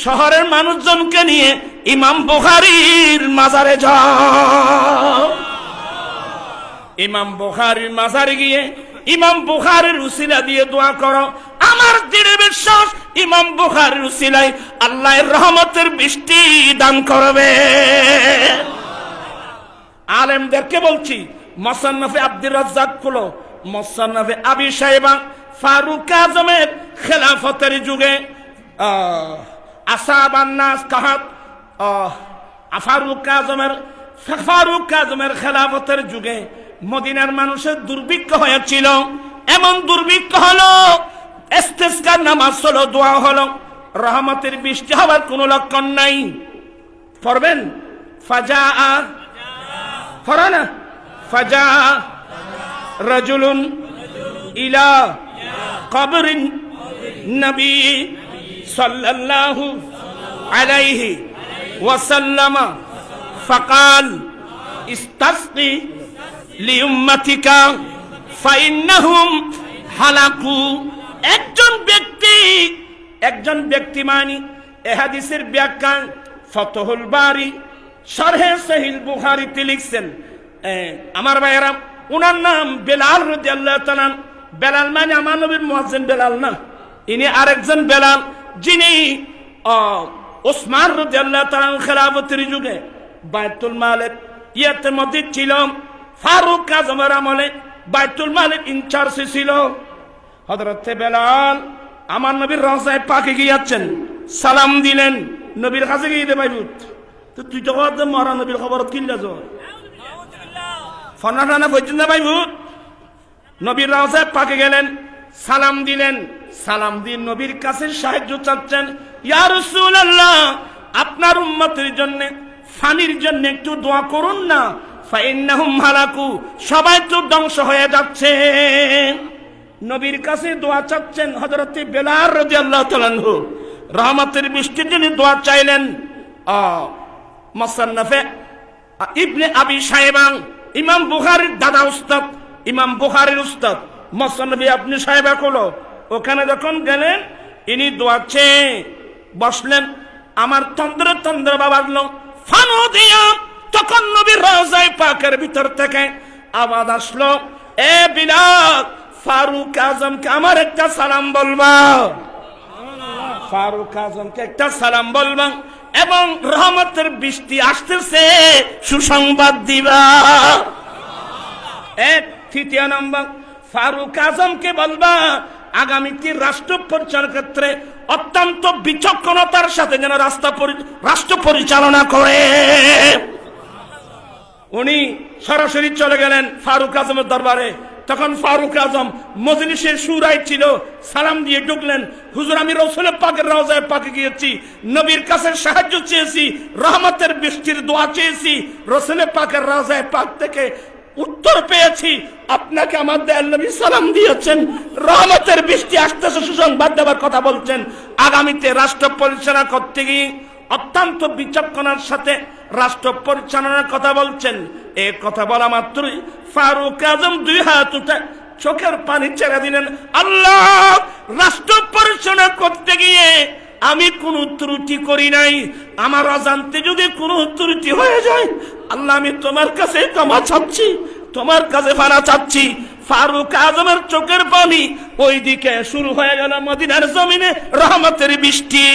শহরের মানুষজনকে নিয়ে ইমাম বুখারীর মাজারে যাও। ইমাম বুখারীর মাজারে গিয়ে ইমাম বুখারীর উসিলা দিয়ে দোয়া করো। আমার দৃঢ় বিশ্বাস ইমাম বুখারীর উসিলায় আল্লাহর রহমতের বৃষ্টি দান করবে। আলেমদেরকে বলছি, মুসান্নাফে আব্দুর রাজ্জাক খুলো, মুসান্নাফে আবি শাইবা ফারুক আজমের খেলাফতের যুগে আসাবান নাস কাহাত ফারুক আজমের খেলাফতের যুগে মদিনার মানুষের দুর্ভিক্ষ হয়েছিল। এমন দুর্ভিক্ষ হলো, ইস্তিসকার নামাজ হলো, দোয়া হলো, রহমতের বৃষ্টি হওয়ার কোনো লক্ষণ নাই। পড়বেন ফাজা ফরানা ফাজা রাজুলুন ইলা কবরিন নবী সাল্লাল্লাহু আলাইহি ওয়াসাল্লাম ফাকাল ইস্তাসকি লিউম্মাতিকা ফাইন্নাহুম হালাকু। একজন ব্যক্তি মানি এ হাদিসের ব্যাখ্যা ফতহুল বারি শরহে সহিহ বুখারীতে লিখছেন। আমার ভাইয়েরা, উনার নাম বেলাল রাদিয়াল্লাহু তাআলা। বেলাল মানে আমার নবীর মুয়াজ্জিন বেলাল না, ইনি আরেকজন বেলাল, যিনি ওসমান রাদিয়াল্লাহু তাআলা খেলাফতের যুগে বাইতুল মালের ইয়াতে মধ্যে ছিল। ফারুক আজমের আমলে বাইতুল মালের ইনচার্জ ছিল। হযরত বেলাল আমার নবীর রওজায়ে পাকে গিয়েছেন, সালাম দিলেন, নবীর কাছে গিয়ে দে বাইবুত তো তুই তো কথা মরা নবীর খবর কিনলা যো ফনা টানা বইছেন না বাইবুত। নবীর রওজায়ে পাকে গেলেন, সালাম দিলেন, সালাম দিয়ে নবীর কাছে সাহায্য চাচ্ছেন। ইয়া রাসূলুল্লাহ, আপনার উম্মতের জন্য ফানির জন্য একটু দোয়া করুন না, ফাইন্নাহুম হালাকু, সবাই তো ধ্বংস হয়ে যাচ্ছে। নবীর কাছে দোয়া চাচ্ছেন হযরত বেলাল রাদিয়াল্লাহু তাআলা আনহু, রহমতের বৃষ্টির জন্য দোয়া চাইলেন। মুসান্নাফে ইবনে আবি শাইবা, ইমাম বুখারীর দাদা উস্তাদ, ইমাম বুখারীর উস্তাদ মুসান্নাফে আপনি শাইবা হলো, ওখানে যখন গেলেন ইনি দোয়া চেয়ে বসলেন। আমার তন্দ্র বাবাজলো ফানো দিয়া, তখন নবীর রওজায়ে পাকের ভিতর থেকে আওয়াজ আসলো, এ বিলাল, ফারুক আজমকে আমার একটা সালাম বলবা, ফারুক আজমকে একটা সালাম বলবা এবং রহমতের বৃষ্টি আসতেছে সুসংবাদ দিবা। এক তৃতীয় নম্বর, ফারুক আজমকে বলবা আগামীতে রাষ্ট্র পরিচালনার ক্ষেত্রে অত্যন্ত বিচক্ষণতার সাথে যেন রাষ্ট্র পরিচালনা করে। উনি সরাসরি চলে গেলেন ফারুক আজমের দরবারে। তখন ফারুক আজম মজলিসের শুরায় ছিল, সালাম দিয়ে ঢুকলেন, হুজুর আমি রাসূল পাকের রওজায়ে পাকে গিয়েছি, নবীর কাছে সাহায্য চেয়েছি, রহমতের বৃষ্টির দোয়া চেয়েছি, রাসূল পাকের রওজায়ে পাক থেকে উত্তর পেয়েছি, আপনাকে আমার দয়াল নবী সালাম দিয়েছেন, রহমতের বৃষ্টি আসতেছে সুসংবাদ দেওয়ার কথা বলছেন। আগামীতে রাষ্ট্র পরিচালনা করতে গিয়ে অত্যন্ত বিচক্ষণতার সাথে রাষ্ট্র পরিচালনার কথা বলছেন। এই কথা বলা মাত্রই ফারুক আজম দুই হাত উঠে চোখের পানি ছেড়ে দিলেন, আল্লাহ, রাষ্ট্র পরিচালনা করতে গিয়ে আমি কোনো ত্রুটি করি নাই, আমার অজান্তে যদি কোনো ত্রুটি হয়ে যায় আল্লাহ আমি তোমার কাছে ক্ষমা চাচ্ছি, তোমার কাছে ফানা চাচ্ছি। ফারুক আজমের চোখের পানি ওইদিকে শুরু হয়ে গেল মদিনার জমিনে রহমতের বৃষ্টি।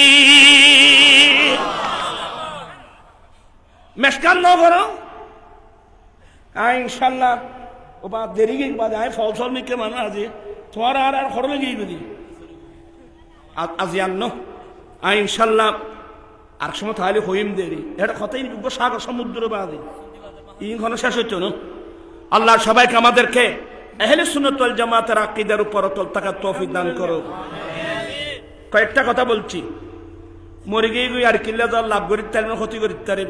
মেশকান না করো ইনশাল্লাহ ও বা দেরি গিয়ে বাদে আয় ফলসল মিকে মানুষ আজি তোমার আর খরলে গিয়ে বুঝি আজি আন্ন ইনশাল্লাহ আর সময় তাহলে হইম দেরি এটা কথাই সাগর সমুদ্র বাদে ইনখানে শেষ হচ্ছে না। আল্লাহ সবাইকে আমাদেরকে আহলে সুন্নাত ওয়াল জামাতের আকীদার উপর অটল থাকার তৌফিক দান করো। কয়েকটা কথা বলছি, মরে গিয়ে আর কিল্লা লাভ করিতে ক্ষতি করিতে